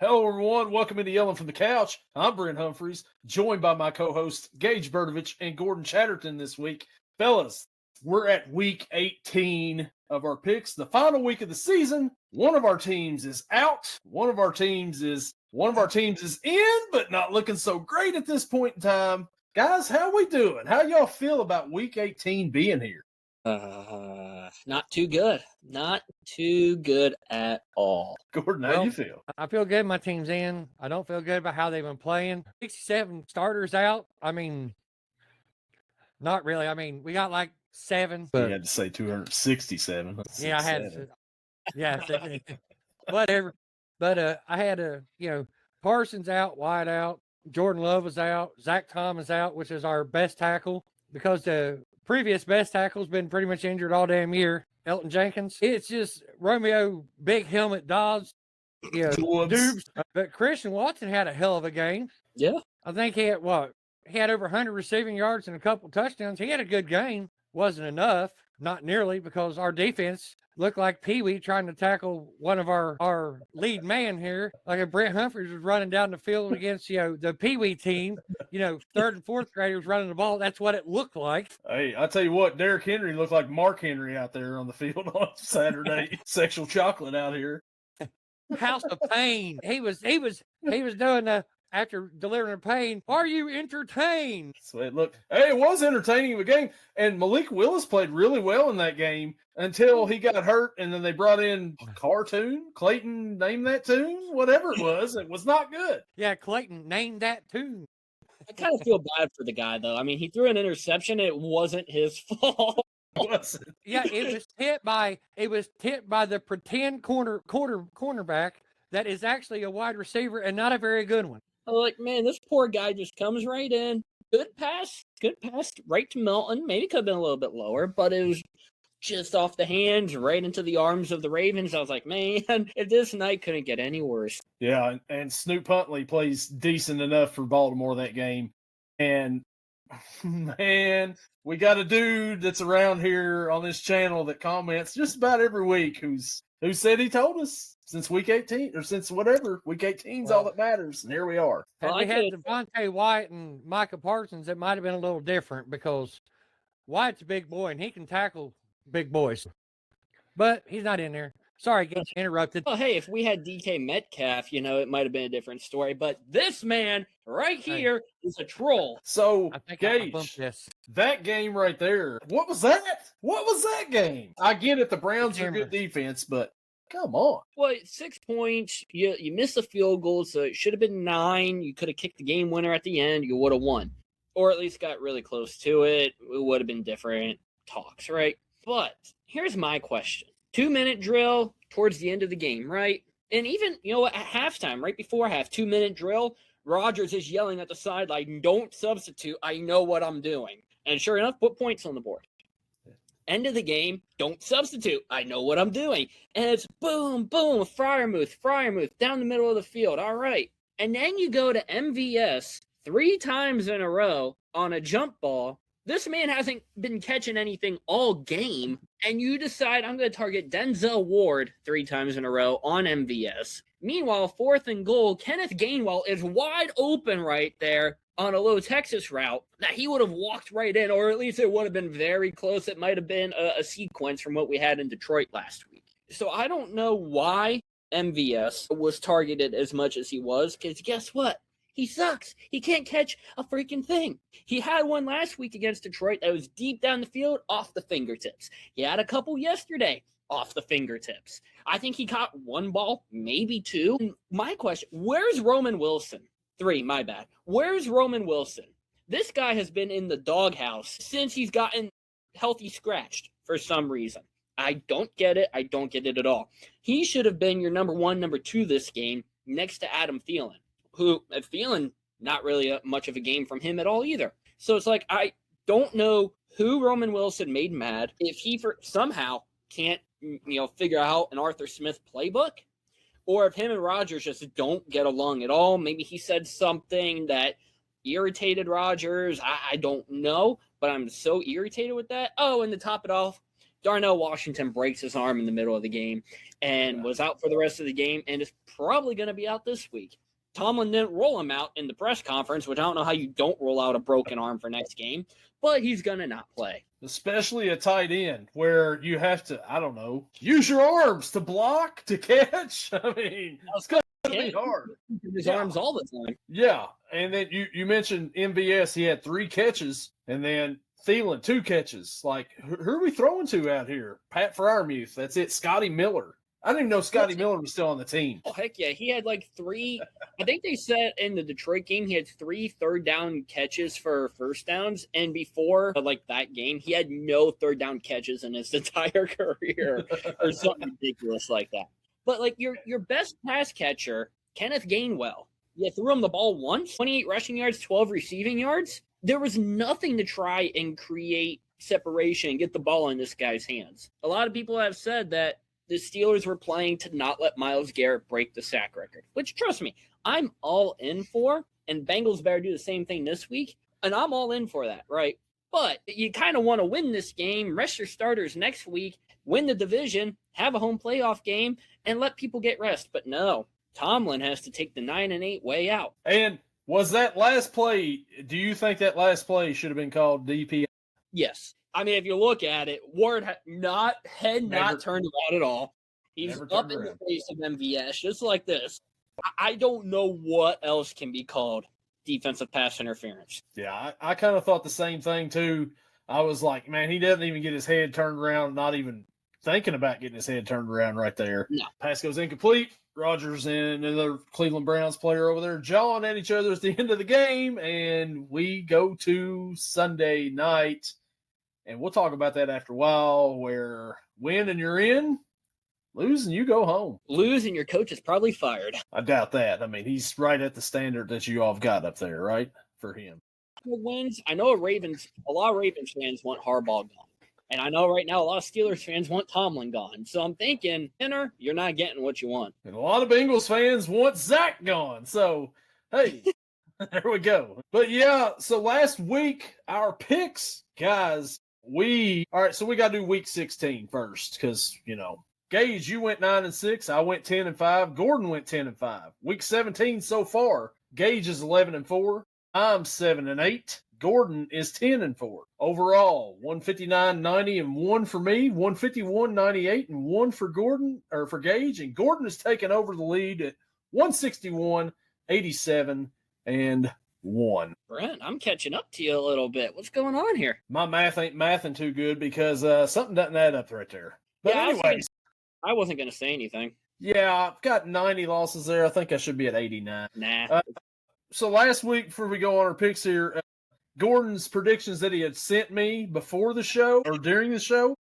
Hello, everyone. Welcome into Yelling from the Couch. I'm Brent Humphries, joined by my co-hosts Gage Bertovich and Gordon Chatterton this week. Fellas, we're at week 18 of our picks, the final week of the season. One of our teams is out. One of our teams is in, but not looking so great at this point in time. Guys, how we doing? How y'all feel about week 18 being here? Not too good. Not too good at all. Gordon, how you feel? I feel good my team's in. I don't feel good about how they've been playing. 67 starters out. I mean, not really. I mean, we got like 7. But you had to say 267. Yeah, I had to. Yeah, whatever. But I had Parsons out, White out, Jordan Love was out, Zach Thomas out, which is our best tackle because the previous best tackle's been pretty much injured all damn year. Elton Jenkins. It's just Romeo Big Helmet Dodds. Dubes. But Christian Watson had a hell of a game. Yeah. I think he had He had over 100 receiving yards and a couple touchdowns. He had a good game. Wasn't enough. Not nearly, because our defense looked like Pee Wee trying to tackle one of our lead man here. Like if Brent Humphries was running down the field against, the Pee Wee team, third and fourth graders running the ball. That's what it looked like. Hey, I tell you what, Derrick Henry looked like Mark Henry out there on the field on Saturday. Sexual chocolate out here. House of Pain. He was doing after delivering the pain. Are you entertained? So it was entertaining of a game. And Malik Willis played really well in that game until he got hurt. And then they brought in Clayton, name that tune, whatever it was. It was not good. Yeah, Clayton named that tune. I kind of feel bad for the guy, though. I mean, he threw an interception. It wasn't his fault. Yeah, it was tipped by the pretend cornerback that is actually a wide receiver and not a very good one. Like, man, this poor guy just comes right in. Good pass right to Milton. Maybe could have been a little bit lower, but it was just off the hands, right into the arms of the Ravens. I was like, man, if this night couldn't get any worse. Yeah, and Snoop Huntley plays decent enough for Baltimore that game. And, man, we got a dude that's around here on this channel that comments just about every week who said he told us since week 18 or since whatever, week 18 is all that matters. And here we are. Had we had Devontae White and Micah Parsons, it might have been a little different because White's a big boy and he can tackle big boys. But he's not in there. Sorry, getting interrupted. Well, hey, if we had DK Metcalf, it might have been a different story. But this man right here is a troll. So, Gage, that game right there, what was that? What was that game? I get it, the Browns are good defense, but come on. Well, 6 points. You missed a field goal, so it should have been 9. You could have kicked the game winner at the end. You would have won. Or at least got really close to it. It would have been different talks, right? But here's my question. 2-minute drill towards the end of the game, right? And even, at halftime, right before half, 2-minute drill, Rodgers is yelling at the sideline, don't substitute. I know what I'm doing. And sure enough, put points on the board. End of the game, don't substitute. I know what I'm doing. And it's boom, boom, Freiermuth, down the middle of the field. All right. And then you go to MVS 3 times in a row on a jump ball. This man hasn't been catching anything all game. And you decide I'm going to target Denzel Ward 3 times in a row on MVS. Meanwhile, 4th and goal, Kenneth Gainwell is wide open right there on a low Texas route that he would have walked right in, or at least it would have been very close. It might have been a sequence from what we had in Detroit last week. So I don't know why MVS was targeted as much as he was, because guess what? He sucks. He can't catch a freaking thing. He had one last week against Detroit that was deep down the field, off the fingertips. He had a couple yesterday, off the fingertips. I think he caught 1 ball, maybe 2. My question, where's Roman Wilson? 3, my bad. Where's Roman Wilson? This guy has been in the doghouse since he's gotten healthy scratched for some reason. I don't get it. I don't get it at all. He should have been your number 1, number 2 this game next to Adam Thielen, who, Thielen, not really much of a game from him at all either. So it's like, I don't know who Roman Wilson made mad. If he somehow can't, figure out an Arthur Smith playbook, or if him and Rodgers just don't get along at all. Maybe he said something that irritated Rodgers. I don't know, but I'm so irritated with that. Oh, and to top it off, Darnell Washington breaks his arm in the middle of the game and was out for the rest of the game and is probably going to be out this week. Tomlin didn't roll him out in the press conference, which I don't know how you don't roll out a broken arm for next game, but he's going to not play. Especially a tight end where you have to, I don't know, use your arms to block, to catch. I mean, it's going to be hard. His arms all the time. Yeah, and then you mentioned MVS. He had 3 catches, and then Thielen 2 catches. Like, who are we throwing to out here? Pat Fryermuth. That's it. Scotty Miller. I didn't even know Scotty Miller was still on the team. Oh, heck yeah. He had like 3. I think they said in the Detroit game, he had 3 third down catches for first downs. And before like that game, he had no third down catches in his entire career or something ridiculous like that. But like your best pass catcher, Kenneth Gainwell, you threw him the ball once, 28 rushing yards, 12 receiving yards. There was nothing to try and create separation and get the ball in this guy's hands. A lot of people have said that the Steelers were playing to not let Miles Garrett break the sack record, which, trust me, I'm all in for. And Bengals better do the same thing this week. And I'm all in for that, right? But you kind of want to win this game, rest your starters next week, win the division, have a home playoff game, and let people get rest. But no, Tomlin has to take the 9-8 way out. And was that last play, do you think that last play should have been called DP? Yes. I mean, if you look at it, Ward had not turned around at all. He's up in the face of MVS, just like this. I don't know what else can be called defensive pass interference. Yeah, I kind of thought the same thing, too. I was like, man, he doesn't even get his head turned around, not even thinking about getting his head turned around right there. No. Pass goes incomplete. Rodgers and another Cleveland Browns player over there jawing at each other at the end of the game, and we go to Sunday night. And we'll talk about that after a while, where win and you're in, lose and you go home. Lose and your coach is probably fired. I doubt that. I mean, he's right at the standard that you all have got up there, right, for him. Wins. I know a lot of Ravens fans want Harbaugh gone. And I know right now a lot of Steelers fans want Tomlin gone. So I'm thinking, winner, you're not getting what you want. And a lot of Bengals fans want Zach gone. So, hey, there we go. But, yeah, so last week, our picks, guys, all right, so we got to do week 16 first because, Gage, you went 9-6. I went 10-5. Gordon went 10-5. Week 17 so far, Gage is 11-4. I'm 7-8. Gordon is 10-4. Overall, 159.90 and 1 for me, 151.98 and 1 for Gordon or for Gage, and Gordon has taken over the lead at 161.87 and 1. Brent, I'm catching up to you a little bit. What's going on here? My math ain't mathing too good because something doesn't add up right there. But yeah, anyways, I wasn't going to say anything. Yeah, I've got 90 losses there. I think I should be at 89. Nah. So last week, before we go on our picks here, Gordon's predictions that he had sent me before the show or during the show,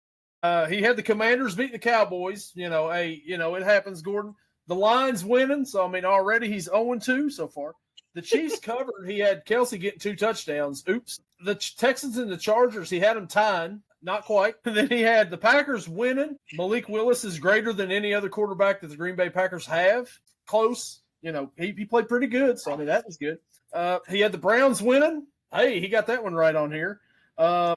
he had the Commanders beating the Cowboys. It happens, Gordon. The Lions winning, so, I mean, already he's 0-2 so far. The Chiefs covered. He had Kelsey getting 2 touchdowns. Oops. The Texans and the Chargers, he had them tying. Not quite. And then he had the Packers winning. Malik Willis is greater than any other quarterback that the Green Bay Packers have. Close. He played pretty good, so, I mean, that was good. He had the Browns winning. Hey, he got that one right on here.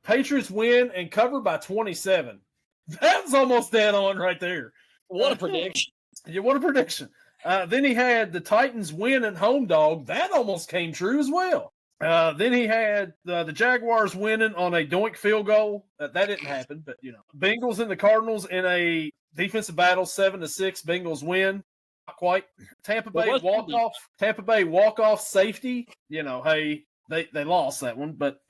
Patriots win and cover by 27. That's almost dead on right there. What a prediction. Yeah, what a prediction. Then he had the Titans win and home dog. That almost came true as well. Then he had the Jaguars winning on a doink field goal. That didn't happen, but, Bengals and the Cardinals in a defensive battle, 7-6. Bengals win. Not quite. Tampa Bay walk-off safety. Hey, they lost that one, but,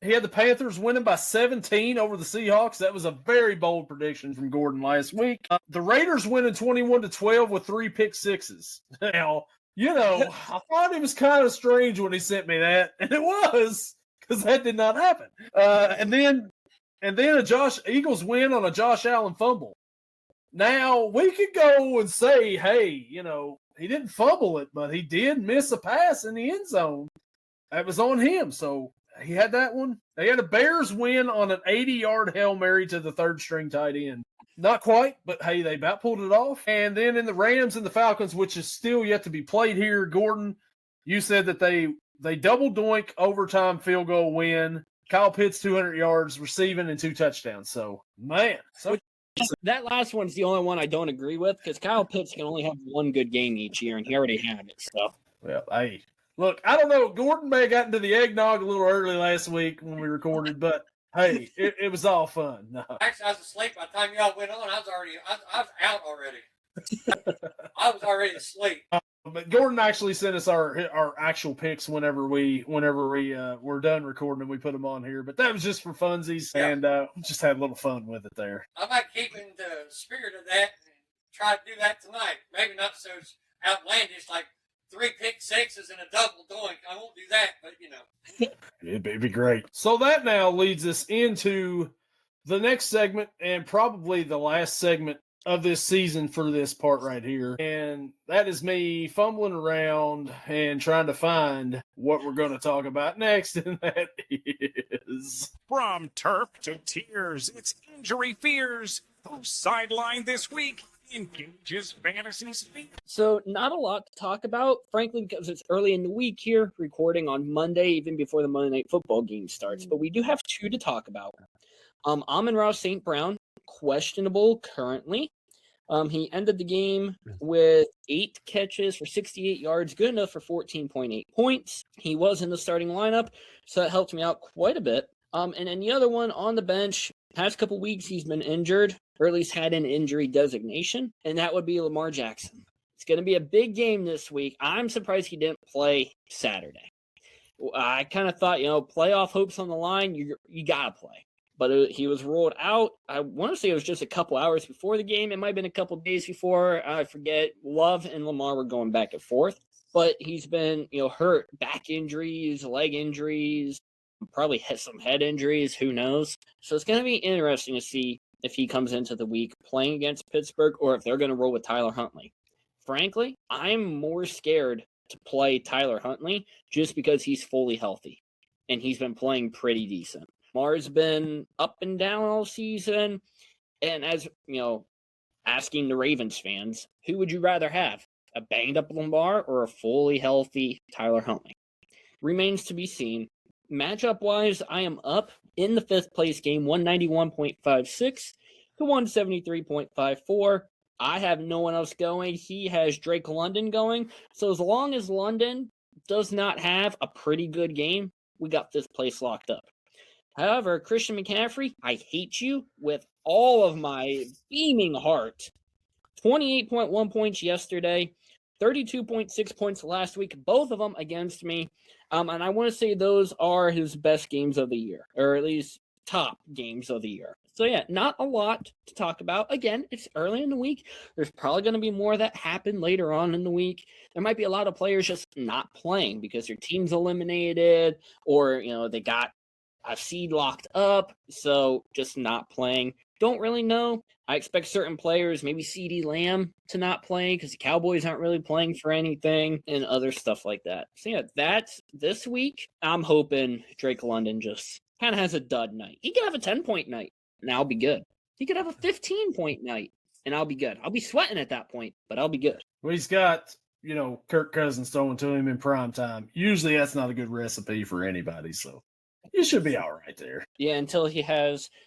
he had the Panthers winning by 17 over the Seahawks. That was a very bold prediction from Gordon last week. The Raiders winning 21-12 with 3 pick sixes. Now, I thought it was kind of strange when he sent me that, and it was, because that did not happen. And then a Eagles win on a Josh Allen fumble. Now, we could go and say, hey, he didn't fumble it, but he did miss a pass in the end zone. That was on him, so he had that one. They had a Bears win on an 80-yard Hail Mary to the third-string tight end. Not quite, but, hey, they about pulled it off. And then in the Rams and the Falcons, which is still yet to be played here, Gordon, you said that they double doink overtime field goal win Kyle Pitts 200 yards receiving and 2 touchdowns. So, man. That last one's the only one I don't agree with because Kyle Pitts can only have one good game each year, and he already had it. So, well, hey, look, I don't know. Gordon may have gotten to the eggnog a little early last week when we recorded, but hey, it was all fun. No. Actually, I was asleep by the time y'all went on. I was out already. I was already asleep. But Gordon actually sent us our actual picks whenever we were done recording and we put them on here. But that was just for funsies, and just had a little fun with it there. I might keep in the spirit of that and try to do that tonight. Maybe not so outlandish like 3 pick sixes and a double doink. I won't do that, but you know. It'd be great. So that now leads us into the next segment and probably the last segment of this season for this part right here. And that is me fumbling around and trying to find what we're going to talk about next. And that is... From turf to tears, it's injury fears. Who's sidelined this week in Gage's fantasy speak? So not a lot to talk about, frankly, because it's early in the week here, recording on Monday, even before the Monday Night Football game starts. But we do have 2 to talk about. Amon-Ra St. Brown, questionable currently. He ended the game with 8 catches for 68 yards, good enough for 14.8 points. He was in the starting lineup, so that helped me out quite a bit. And then the other one on the bench, past couple weeks he's been injured, or at least had an injury designation, and that would be Lamar Jackson. It's going to be a big game this week. I'm surprised he didn't play Saturday. I kind of thought, playoff hopes on the line, you got to play. But he was ruled out. I want to say it was just a couple hours before the game. It might have been a couple days before. I forget. Love and Lamar were going back and forth. But he's been, hurt. Back injuries, leg injuries, probably some head injuries. Who knows? So it's going to be interesting to see if he comes into the week playing against Pittsburgh or if they're going to roll with Tyler Huntley. Frankly, I'm more scared to play Tyler Huntley just because he's fully healthy. And he's been playing pretty decent. Lamar's been up and down all season. And as, asking the Ravens fans, who would you rather have? A banged-up Lamar or a fully healthy Tyler Huntley? Remains to be seen. Matchup-wise, I am up in the 5th place game, 191.56 to 173.54. I have no one else going. He has Drake London going. So as long as London does not have a pretty good game, we got this place locked up. However, Christian McCaffrey, I hate you with all of my beaming heart. 28.1 points yesterday, 32.6 points last week, both of them against me. And I want to say those are his best games of the year, or at least top games of the year. So yeah, not a lot to talk about. Again, it's early in the week. There's probably going to be more that happen later on in the week. There might be a lot of players just not playing because their team's eliminated or, they got a seed locked up, so just not playing. Don't really know. I expect certain players, maybe CeeDee Lamb, to not play because the Cowboys aren't really playing for anything and other stuff like that. So yeah, that's this week. I'm hoping Drake London just kind of has a dud night. He could have a 10-point night, and I'll be good. He could have a 15-point night, and I'll be good. I'll be sweating at that point, but I'll be good. Well, he's got, Kirk Cousins throwing to him in prime time. Usually that's not a good recipe for anybody, so you should be all right there. Yeah, until he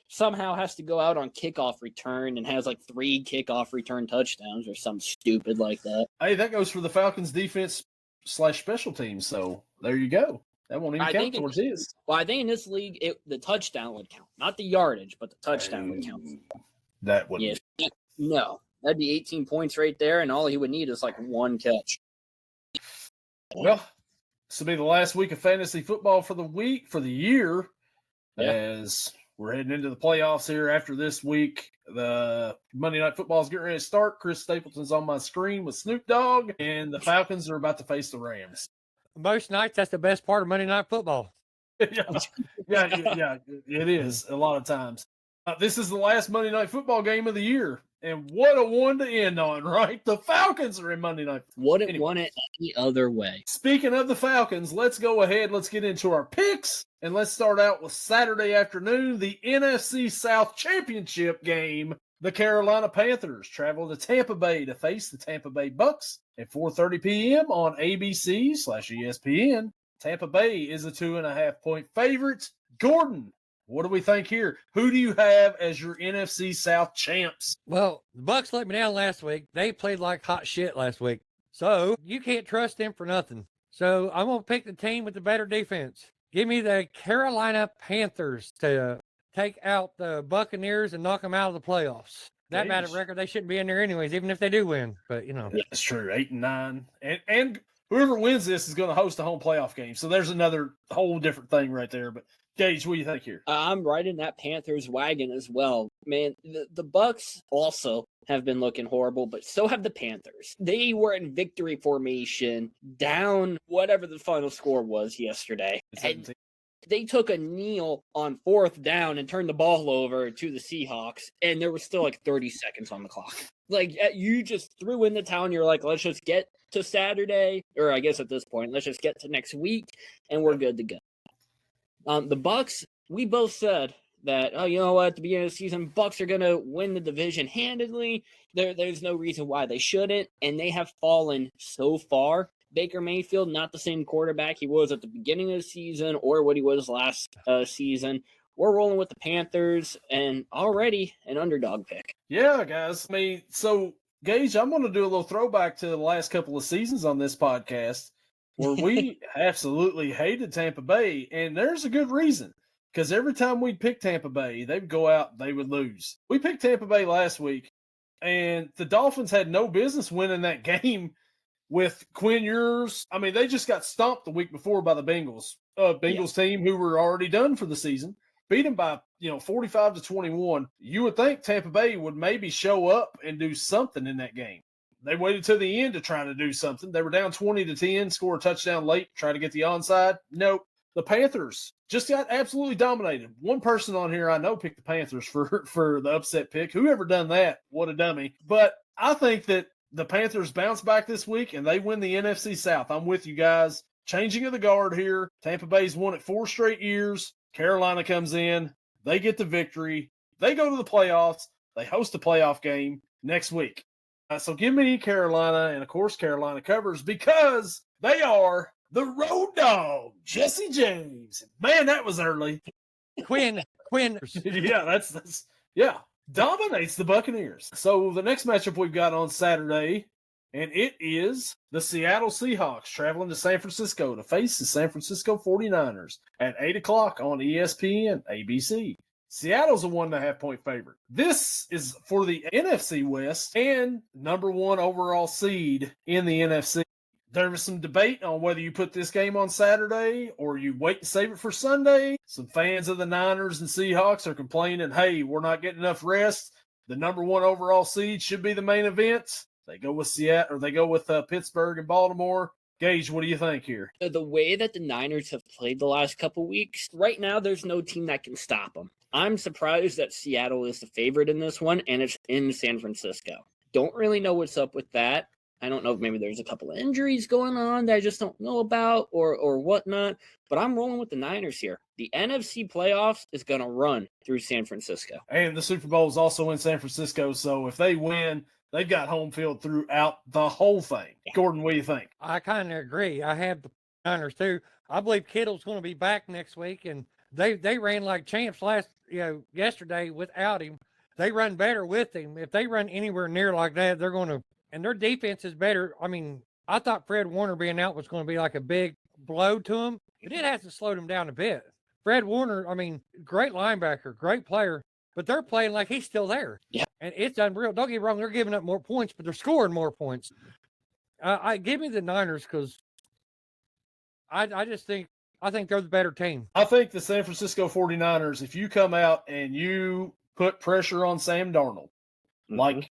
somehow has to go out on kickoff return and has like 3 kickoff return touchdowns or something stupid like that. Hey, that goes for the Falcons defense / special teams. So there you go. That won't even count towards his. Well, I think in this league, the touchdown would count. Not the yardage, but the touchdown would count. That wouldn't. Yes. No, that'd be 18 points right there, and all he would need is like 1 catch. Well, this will be the last week of fantasy football for the year, as we're heading into the playoffs here after this week. The Monday Night Football is getting ready to start. Chris Stapleton's on my screen with Snoop Dogg, and the Falcons are about to face the Rams. Most nights, that's the best part of Monday Night Football. yeah, it is a lot of times. This is the last Monday Night Football game of the year. And what a one to end on, right? The Falcons are in Monday Night. Wouldn't want it any other way. Speaking of the Falcons, let's go ahead. Let's get into our picks. And let's start out with Saturday afternoon, the NFC South Championship game. The Carolina Panthers travel to Tampa Bay to face the Tampa Bay Bucks at 4:30 p.m. on ABC/ESPN. Tampa Bay is a 2.5-point favorite. Gordon, what do we think here? Who do you have as your NFC South champs? Well, the Bucks let me down last week. They played like hot shit last week. So you can't trust them for nothing. So I'm going to pick the team with the better defense. Give me the Carolina Panthers to take out the Buccaneers and knock them out of the playoffs. That Gage. bad record, they shouldn't be in there anyways, even if they do win. But, That's true, 8-9. And whoever wins this is going to host a home playoff game. So there's another whole different thing right there. But Gage, what do you think here? I'm right in that Panthers wagon as well. Man, the Bucks also have been looking horrible, but so have the Panthers. They were in victory formation, down whatever the final score was yesterday. And they took a kneel on 4th down and turned the ball over to the Seahawks, and there was still like 30 seconds on the clock. Like, you just threw in the towel, and you're like, let's just get to Saturday, or I guess at this point, let's just get to next week, and we're good to go. The Bucks, we both said that, oh, you know what, at the beginning of the season, Bucks are going to win the division handedly. There's no reason why they shouldn't, and they have fallen so far. Baker Mayfield, not the same quarterback he was at the beginning of the season or what he was last season. We're rolling with the Panthers, and already an underdog pick. Yeah, guys. I mean, so, Gage, I'm going to do a little throwback to the last couple of seasons on this podcast where we absolutely hated Tampa Bay, and there's a good reason. Because every time we'd pick Tampa Bay, they would go out, they would lose. We picked Tampa Bay last week, and the Dolphins had no business winning that game with Quinn Ewers. I mean, they just got stomped the week before by the Bengals. Bengals team who were already done for the season. Beat them by, 45-21. You would think Tampa Bay would maybe show up and do something in that game. They waited to the end to try to do something. They were down 20-10, score a touchdown late, try to get the onside. Nope. The Panthers just got absolutely dominated. One person on here I know picked the Panthers for the upset pick. Whoever done that, what a dummy. But I think that the Panthers bounce back this week and they win the NFC South. I'm with you guys. Changing of the guard here. Tampa Bay's won it 4 straight years. Carolina comes in. They get the victory. They go to the playoffs. They host a playoff game next week. So give me Carolina, and of course Carolina covers because they are the road dog, Jesse James. Man, that was early. Quinn. Yeah, that's dominates the Buccaneers. So the next matchup we've got on Saturday, and it is the Seattle Seahawks traveling to San Francisco to face the San Francisco 49ers at 8 o'clock on ESPN ABC. Seattle's a 1.5-point favorite. This is for the NFC West and number 1 overall seed in the NFC. There was some debate on whether you put this game on Saturday or you wait and save it for Sunday. Some fans of the Niners and Seahawks are complaining, hey, we're not getting enough rest. The number 1 overall seed should be the main event. They go with Seattle, or they go with Pittsburgh and Baltimore. Gage, what do you think here? The way that the Niners have played the last couple weeks, right now there's no team that can stop them. I'm surprised that Seattle is the favorite in this one, and it's in San Francisco. Don't really know what's up with that. I don't know if maybe there's a couple of injuries going on that I just don't know about or whatnot, but I'm rolling with the Niners here. The NFC playoffs is going to run through San Francisco. And the Super Bowl is also in San Francisco, so if they win, they've got home field throughout the whole thing. Yeah. Gordon, what do you think? I kind of agree. I have the Niners too. I believe Kittle's going to be back next week, and they ran like champs yesterday without him. They run better with him. If they run anywhere near like that, they're going to. And their defense is better. I mean, I thought Fred Warner being out was going to be like a big blow to him, but it hasn't slowed him down a bit. Fred Warner, I mean, great linebacker, great player, but they're playing like he's still there. Yeah. And it's unreal. Don't get me wrong, they're giving up more points, but they're scoring more points. I give me the Niners because I just think they're the better team. I think the San Francisco 49ers, if you come out and you put pressure on Sam Darnold, like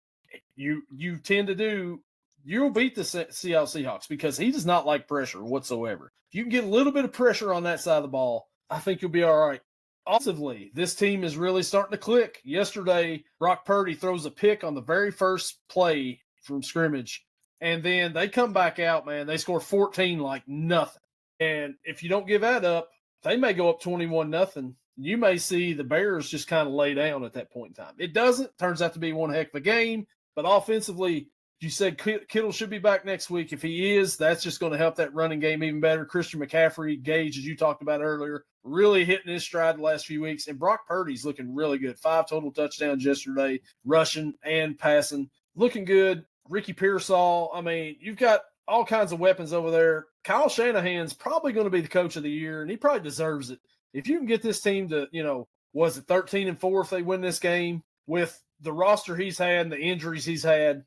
you tend to do, you'll beat the Seattle Seahawks because he does not like pressure whatsoever. If you can get a little bit of pressure on that side of the ball, I think you'll be all right. Offensively, this team is really starting to click. Yesterday, Brock Purdy throws a pick on the very first play from scrimmage, and then they come back out, man. They score 14 like nothing. And if you don't give that up, they may go up 21-0. You may see the Bears just kind of lay down at that point in time. It doesn't. Turns out to be one heck of a game. But offensively, if You said Kittle should be back next week. If he is, that's just going to help that running game even better. Christian McCaffrey, Gage, as you talked about earlier, really hitting his stride the last few weeks. And Brock Purdy's looking really good. 5 total touchdowns yesterday, rushing and passing. Looking good. Ricky Pearsall, I mean, you've got all kinds of weapons over there. Kyle Shanahan's probably going to be the coach of the year, and he probably deserves it. If you can get this team to, was it 13-4 if they win this game with the roster he's had and the injuries he's had,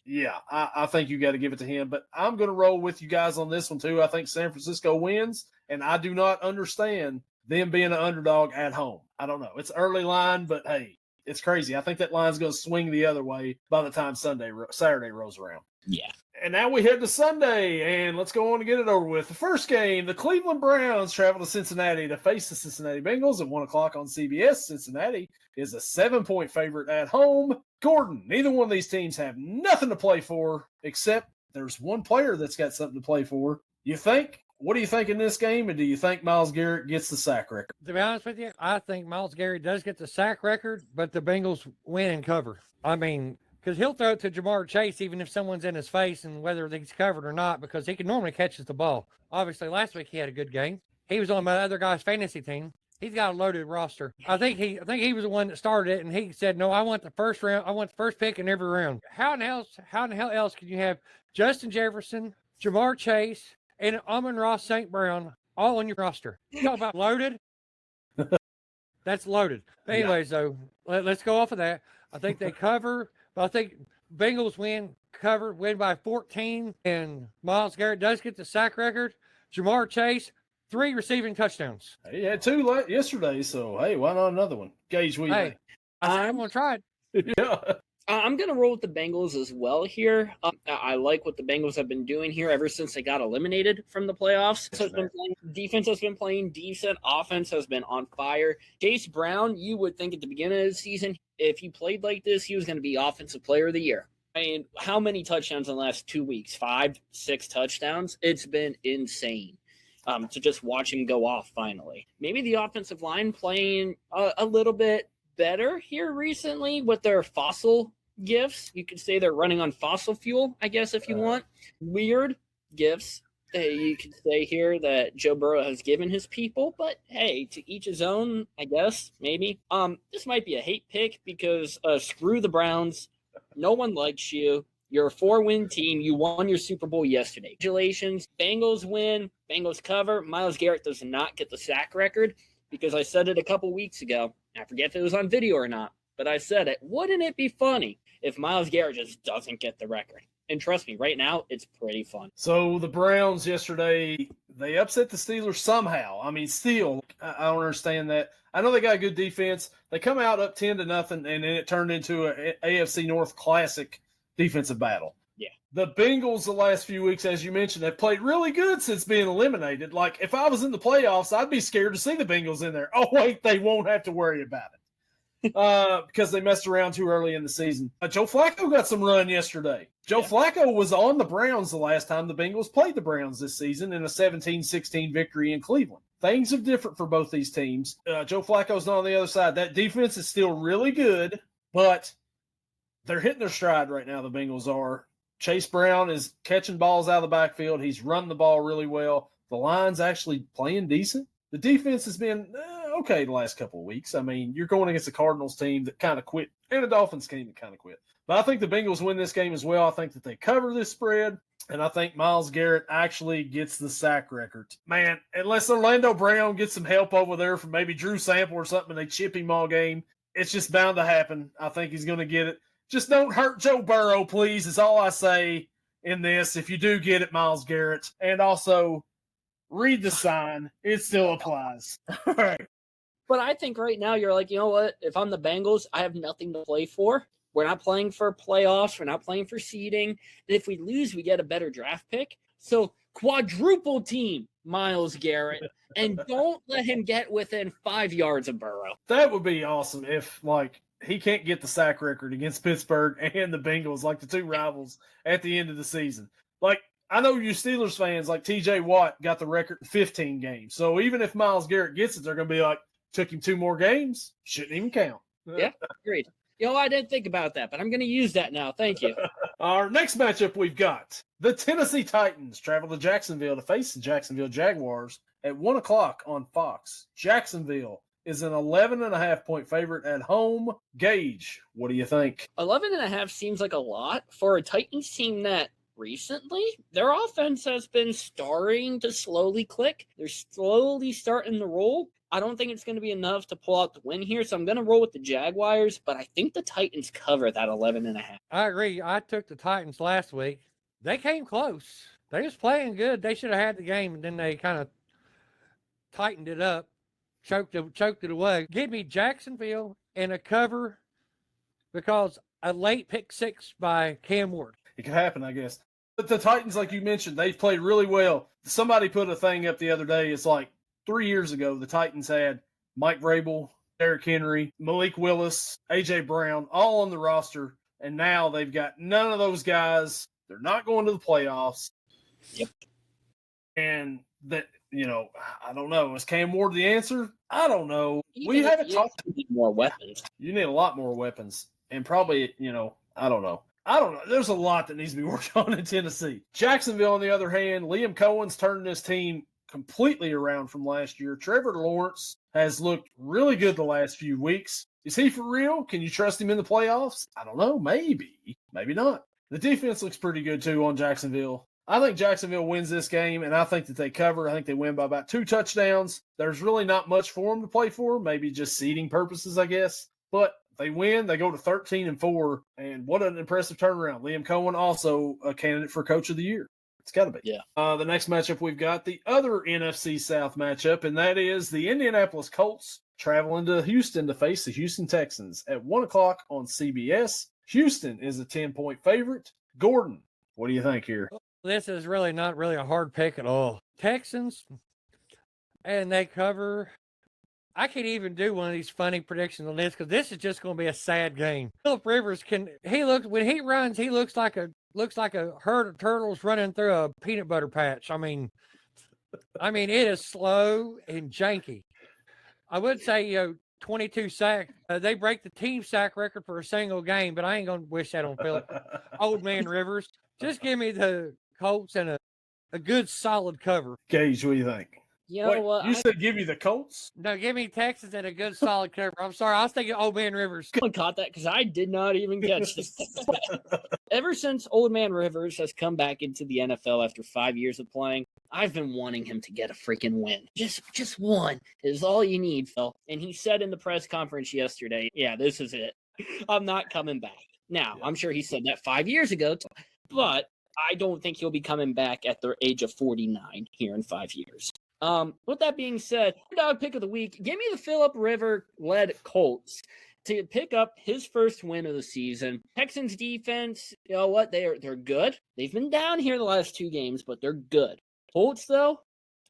yeah, I think you got to give it to him. But I'm going to roll with you guys on this one, too. I think San Francisco wins, and I do not understand them being an underdog at home. I don't know. It's early line, but, hey, it's crazy. I think that line's going to swing the other way by the time Saturday rolls around. Yeah. And now we head to Sunday, and let's go on and get it over with. The first game, the Cleveland Browns travel to Cincinnati to face the Cincinnati Bengals at 1 o'clock on CBS. Cincinnati is a 7-point favorite at home. Gordon, neither one of these teams have nothing to play for, except there's one player that's got something to play for. What do you think in this game, and do you think Miles Garrett gets the sack record? To be honest with you, I think Miles Garrett does get the sack record, but the Bengals win and cover. I mean, because he'll throw it to Jamar Chase even if someone's in his face and whether he's covered or not, because he can normally catches the ball. Obviously, last week he had a good game. He was on my other guy's fantasy team. He's got a loaded roster. I think he was the one that started it, and he said, "No, I want the first round. I want the first pick in every round." How in the hell else can you have Justin Jefferson, Jamar Chase, and Amon-Ra St. Brown all on your roster? You talk about loaded? That's loaded. But anyways, though, let's go off of that. I think they cover, but I think Bengals win by 14, and Miles Garrett does get the sack record. Jamar Chase, 3 receiving touchdowns. He had 2 yesterday, so, hey, why not another one? Gage, what do you think? I'm going to try it. Yeah. I'm going to roll with the Bengals as well here. I like what the Bengals have been doing here ever since they got eliminated from the playoffs. Defense has been playing decent. Offense has been on fire. Chase Brown, you would think at the beginning of the season, if he played like this, he was going to be Offensive Player of the Year. I mean, how many touchdowns in the last 2 weeks? 5, 6 touchdowns? It's been insane to just watch him go off finally. Maybe the offensive line playing a little bit better here recently with their fossil gifts. You could say they're running on fossil fuel, I guess, if you want. Weird gifts that you could say here that Joe Burrow has given his people, but hey, to each his own, I guess, maybe. This might be a hate pick because screw the Browns. No one likes you. You're a 4-win team. You won your Super Bowl yesterday. Congratulations. Bengals win. Bengals cover. Miles Garrett does not get the sack record because I said it a couple weeks ago. I forget if it was on video or not, but I said it. Wouldn't it be funny if Miles Garrett just doesn't get the record? And trust me, right now, it's pretty fun. So the Browns yesterday, they upset the Steelers somehow. I mean, still, I don't understand that. I know they got a good defense. They come out up 10-0, and then it turned into an AFC North classic defensive battle. Yeah. The Bengals the last few weeks, as you mentioned, have played really good since being eliminated. Like, if I was in the playoffs, I'd be scared to see the Bengals in there. Oh, wait, they won't have to worry about it because they messed around too early in the season. Joe Flacco got some run yesterday. Joe Flacco was on the Browns the last time the Bengals played the Browns this season in a 17-16 victory in Cleveland. Things are different for both these teams. Joe Flacco's not on the other side. That defense is still really good, but they're hitting their stride right now, the Bengals are. Chase Brown is catching balls out of the backfield. He's running the ball really well. The line's actually playing decent. The defense has been okay the last couple of weeks. I mean, you're going against a Cardinals team that kind of quit and a Dolphins team that kind of quit. But I think the Bengals win this game as well. I think that they cover this spread, and I think Miles Garrett actually gets the sack record. Man, unless Orlando Brown gets some help over there from maybe Drew Sample or something and they chip him all game, it's just bound to happen. I think he's going to get it. Just don't hurt Joe Burrow, please, is all I say in this. If you do get it, Miles Garrett. And also, read the sign. It still applies. All right. But I think right now you're like, you know what? If I'm the Bengals, I have nothing to play for. We're not playing for playoffs. We're not playing for seeding. And if we lose, we get a better draft pick. So quadruple team Miles Garrett, and don't let him get within 5 yards of Burrow. That would be awesome if, he can't get the sack record against Pittsburgh and the Bengals, the two rivals at the end of the season. I know you Steelers fans, TJ Watt got the record in 15 games. So even if Miles Garrett gets it, they're going to be like, took him 2 more games? Shouldn't even count. Yeah, agreed. I didn't think about that, but I'm going to use that now. Thank you. Our next matchup we've got the Tennessee Titans travel to Jacksonville to face the Jacksonville Jaguars at 1 o'clock on Fox. Jacksonville is an 11.5-point favorite at home. Gage, what do you think? 11.5 seems like a lot for a Titans team that recently their offense has been starting to slowly click. They're slowly starting to roll. I don't think it's going to be enough to pull out the win here, so I'm going to roll with the Jaguars, but I think the Titans cover that 11.5. I agree. I took the Titans last week. They came close. They was playing good. They should have had the game, and then they kind of tightened it up, choked it away. Give me Jacksonville and a cover because a late pick six by Cam Ward. It could happen, I guess. But the Titans, like you mentioned, they've played really well. Somebody put a thing up the other day. It's like 3 years ago, the Titans had Mike Vrabel, Derrick Henry, Malik Willis, A.J. Brown, all on the roster. And now they've got none of those guys. They're not going to the playoffs. Yep. And that, I don't know. Is Cam Ward the answer? I don't know. We haven't talked. You need more weapons. You need a lot more weapons. And probably, I don't know. There's a lot that needs to be worked on in Tennessee. Jacksonville, on the other hand, Liam Cohen's turning this team completely around from last year. Trevor Lawrence has looked really good the last few weeks. Is he for real? Can you trust him in the playoffs? I don't know. Maybe. Maybe not. The defense looks pretty good, too, on Jacksonville. I think Jacksonville wins this game, and I think that they cover. I think they win by about 2 touchdowns. There's really not much for them to play for, maybe just seeding purposes, I guess. But they win. They go to 13-4, and what an impressive turnaround. Liam Cohen also a candidate for Coach of the Year. It's got to be. Yeah. The next matchup we've got the other NFC South matchup, and that is the Indianapolis Colts traveling to Houston to face the Houston Texans at 1 o'clock on CBS. Houston is a 10-point favorite. Gordon, what do you think here? This is really not really a hard pick at all. Texans, and they cover. I can't even do one of these funny predictions on this because this is just going to be a sad game. Philip Rivers when he runs, he looks like a herd of turtles running through a peanut butter patch. I mean, it is slow and janky. I would say 22 sacks. They break the team sack record for a single game, but I ain't going to wish that on Philip. Old man Rivers. Just give me the Colts and a good solid cover. Gage, what do you think? You know what? You said give you the Colts? No, give me Texas and a good solid cover. I'm sorry. I was thinking Old Man Rivers. Someone caught that because I did not even catch this. Ever since Old Man Rivers has come back into the NFL after 5 years of playing, I've been wanting him to get a freaking win. Just one is all you need, Phil. And he said in the press conference yesterday, yeah, this is it. I'm not coming back. Now, I'm sure he said that 5 years ago, but I don't think he'll be coming back at the age of 49 here in 5 years. With that being said, dog pick of the week, give me the Philip Rivers-led Colts to pick up his first win of the season. Texans defense, you know what? They're good. They've been down here the last 2 games, but they're good. Colts, though,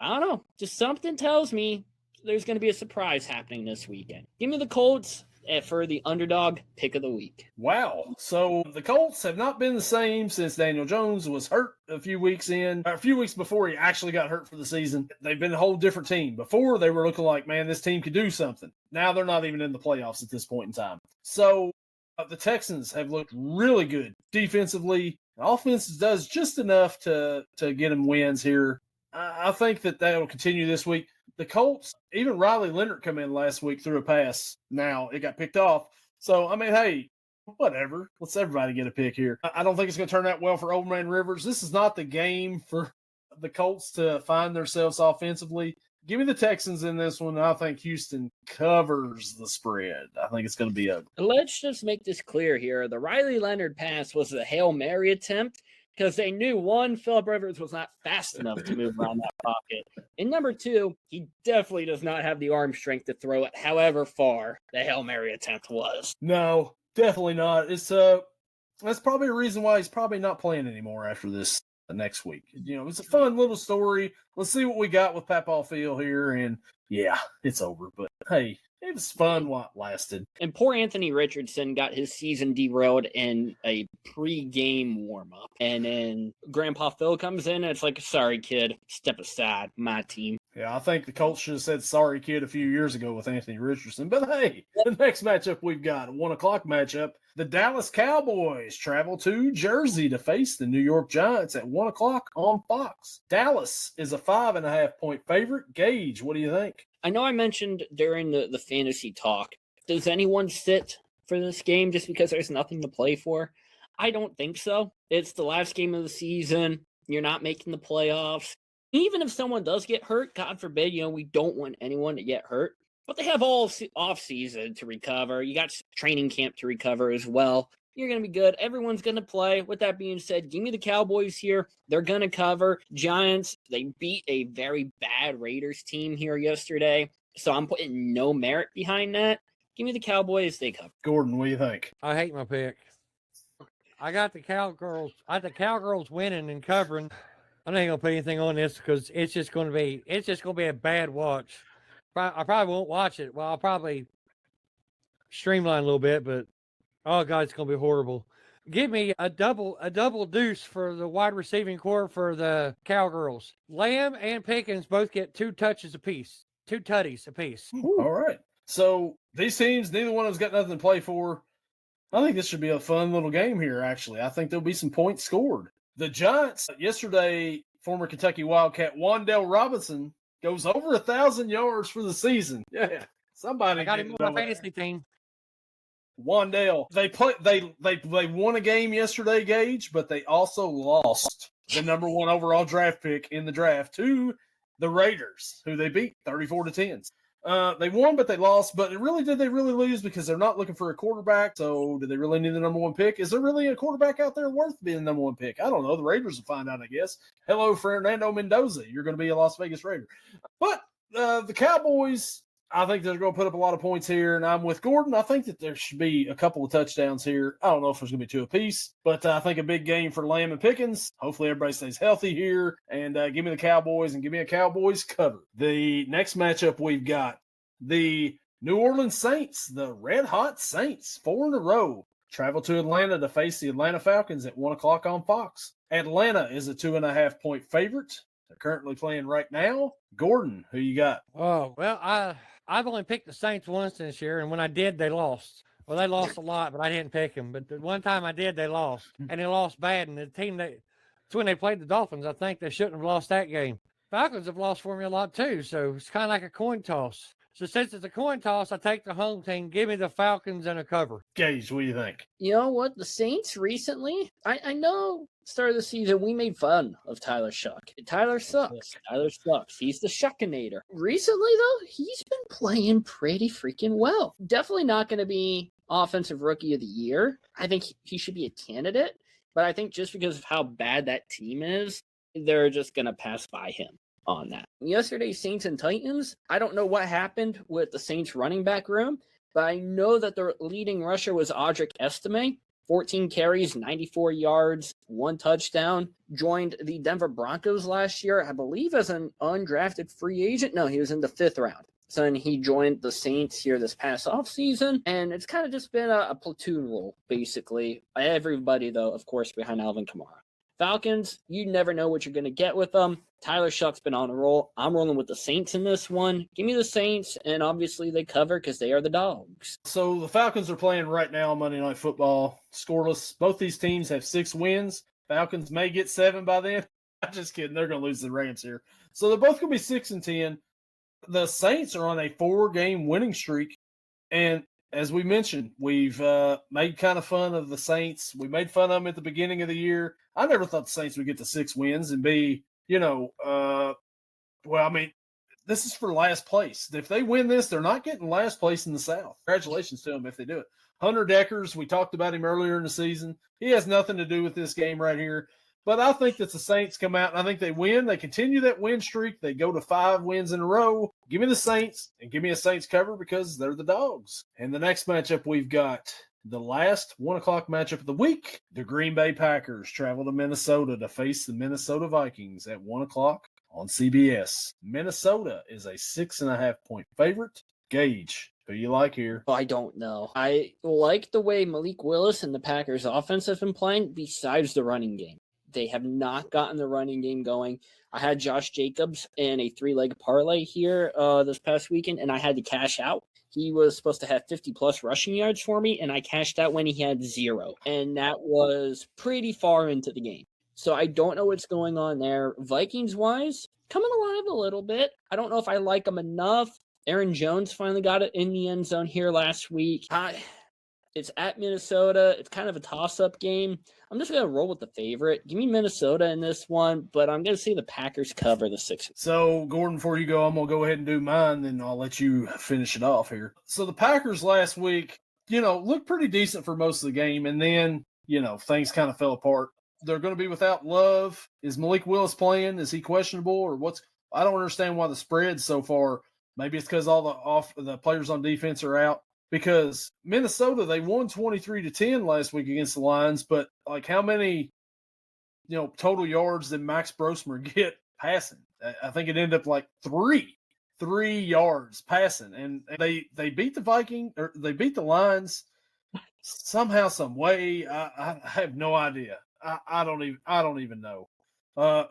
I don't know. Just something tells me there's going to be a surprise happening this weekend. Give me the Colts for the underdog pick of the week. Wow. So the Colts have not been the same since Daniel Jones was hurt a few weeks before he actually got hurt for the season. They've been a whole different team. Before, they were looking like, man, this team could do something. Now they're not even in the playoffs at this point in time. So the Texans have looked really good defensively. Offense does just enough to get them wins here. I think that will continue this week. The Colts, even Riley Leonard come in last week through a pass. Now it got picked off. So, hey, whatever. Let's everybody get a pick here. I don't think it's going to turn out well for Old Man Rivers. This is not the game for the Colts to find themselves offensively. Give me the Texans in this one. I think Houston covers the spread. I think it's going to be ugly. Let's just make this clear here. The Riley Leonard pass was a Hail Mary attempt because they knew, one, Philip Rivers was not fast enough to move around that pocket. And number 2, he definitely does not have the arm strength to throw it however far the Hail Mary attempt was. No, definitely not. It's that's probably a reason why he's probably not playing anymore after this next week. It's a fun little story. Let's see what we got with Papal Field here, and yeah, it's over. But hey, it was fun while it lasted. And poor Anthony Richardson got his season derailed in a pre-game warm-up. And then Grandpa Phil comes in and it's like, sorry, kid, step aside, my team. Yeah, I think the Colts should have said sorry, kid, a few years ago with Anthony Richardson. But hey, the next matchup we've got, a 1 o'clock matchup. The Dallas Cowboys travel to Jersey to face the New York Giants at 1 o'clock on Fox. Dallas is a 5.5-point favorite. Gage, what do you think? I know I mentioned during the fantasy talk, does anyone sit for this game just because there's nothing to play for? I don't think so. It's the last game of the season. You're not making the playoffs. Even if someone does get hurt, God forbid, we don't want anyone to get hurt. But they have all off season to recover. You got training camp to recover as well. You're going to be good. Everyone's going to play. With that being said, give me the Cowboys here. They're going to cover. Giants, they beat a very bad Raiders team here yesterday. So I'm putting no merit behind that. Give me the Cowboys. They cover. Gordon, what do you think? I hate my pick. I got the Cowgirls. I got the Cowgirls winning and covering. I'm not going to put anything on this because it's just going to be a bad watch. I probably won't watch it. Well, I'll probably streamline a little bit, but oh god, it's going to be horrible. Give me a double deuce for the wide receiving core for the Cowgirls. Lamb and Pickens both get 2 touches apiece, 2 tutties apiece. All right. So these teams, neither one of them's got nothing to play for. I think this should be a fun little game here, actually. I think there'll be some points scored. The Giants, yesterday, former Kentucky Wildcat Wan'Dale Robinson goes over 1,000 yards for the season. Yeah, somebody. I got him on my fantasy team. Wan'Dale. They won a game yesterday, Gage, but they also lost the number 1 overall draft pick in the draft to the Raiders, who they beat 34-10. They won, but they lost. But did they really lose because they're not looking for a quarterback? So do they really need the number 1 pick? Is there really a quarterback out there worth being the number 1 pick? I don't know. The Raiders will find out, I guess. Hello, Fernando Mendoza. You're going to be a Las Vegas Raider. But the Cowboys, I think they're going to put up a lot of points here, and I'm with Gordon. I think that there should be a couple of touchdowns here. I don't know if there's going to be 2 apiece, but I think a big game for Lamb and Pickens. Hopefully everybody stays healthy here, and give me the Cowboys and give me a Cowboys cover. The next matchup we've got the New Orleans Saints, the red-hot Saints, 4 in a row, travel to Atlanta to face the Atlanta Falcons at 1 o'clock on Fox. Atlanta is a 2.5-point favorite. They're currently playing right now. Gordon, who you got? Oh, well, I've only picked the Saints once this year, and when I did, they lost. Well, they lost a lot, but I didn't pick them. But the one time I did, they lost, and they lost bad. And the team it's when they played the Dolphins. I think they shouldn't have lost that game. Falcons have lost for me a lot too, so it's kind of like a coin toss. So since it's a coin toss, I take the home team. Give me the Falcons and a cover. Gage, what do you think? You know what? The Saints recently, I know start of the season, we made fun of Tyler Shuck. Tyler sucks. Tyler sucks. He's the Shuckinator. Recently, though, he's been playing pretty freaking well. Definitely not going to be Offensive Rookie of the Year. I think he should be a candidate, but I think just because of how bad that team is, they're just going to pass by him on that. Yesterday's Saints and Titans, I don't know what happened with the Saints running back room, but I know that their leading rusher was Audric Estime. 14 carries, 94 yards, 1 touchdown. Joined the Denver Broncos last year, I believe, as an undrafted free agent. No, he was in the 5th round. So then he joined the Saints here this past offseason, and it's kind of just been a platoon role, basically. Everybody, though, of course, behind Alvin Kamara. Falcons, you never know what you're going to get with them. Tyler Shuck's been on a roll. I'm rolling with the Saints in this one. Give me the Saints, and obviously they cover because they are the dogs. So the Falcons are playing right now on Monday Night Football, scoreless. Both these teams have 6 wins. Falcons may get 7 by then. I'm just kidding. They're going to lose the Rams here. So they're both going to be 6-10. The Saints are on a 4-game winning streak, and as we mentioned, we've made kind of fun of the Saints. We made fun of them at the beginning of the year. I never thought the Saints would get to 6 wins and be, this is for last place. If they win this, they're not getting last place in the South. Congratulations to them if they do it. Hunter Deckers, we talked about him earlier in the season. He has nothing to do with this game right here. But I think that the Saints come out, and I think they win. They continue that win streak. They go to 5 wins in a row. Give me the Saints, and give me a Saints cover because they're the dogs. And the next matchup, we've got the last 1 o'clock matchup of the week. The Green Bay Packers travel to Minnesota to face the Minnesota Vikings at 1 o'clock on CBS. Minnesota is a 6.5-point favorite. Gage, who you like here? I don't know. I like the way Malik Willis and the Packers offense have been playing besides the running game. They have not gotten the running game going. I had Josh Jacobs in a 3-leg parlay here this past weekend, and I had to cash out. He was supposed to have 50-plus rushing yards for me, and I cashed out when he had 0. And that was pretty far into the game. So I don't know what's going on there. Vikings-wise, coming alive a little bit. I don't know if I like them enough. Aaron Jones finally got it in the end zone here last week. It's at Minnesota. It's kind of a toss-up game. I'm just going to roll with the favorite. Give me Minnesota in this one, but I'm going to see the Packers cover the 6. So, Gordon, before you go, I'm going to go ahead and do mine, then I'll let you finish it off here. So, the Packers last week, looked pretty decent for most of the game, and then, things kind of fell apart. They're going to be without Love. Is Malik Willis playing? Is he questionable? Or what's – I don't understand why the spread so far. Maybe it's because all the players on defense are out. Because Minnesota, they won 23-10 last week against the Lions, but like how many, total yards did Max Brosmer get passing? I think it ended up like 3 yards passing, and they beat the they beat the Lions somehow, some way. I have no idea. I don't even know.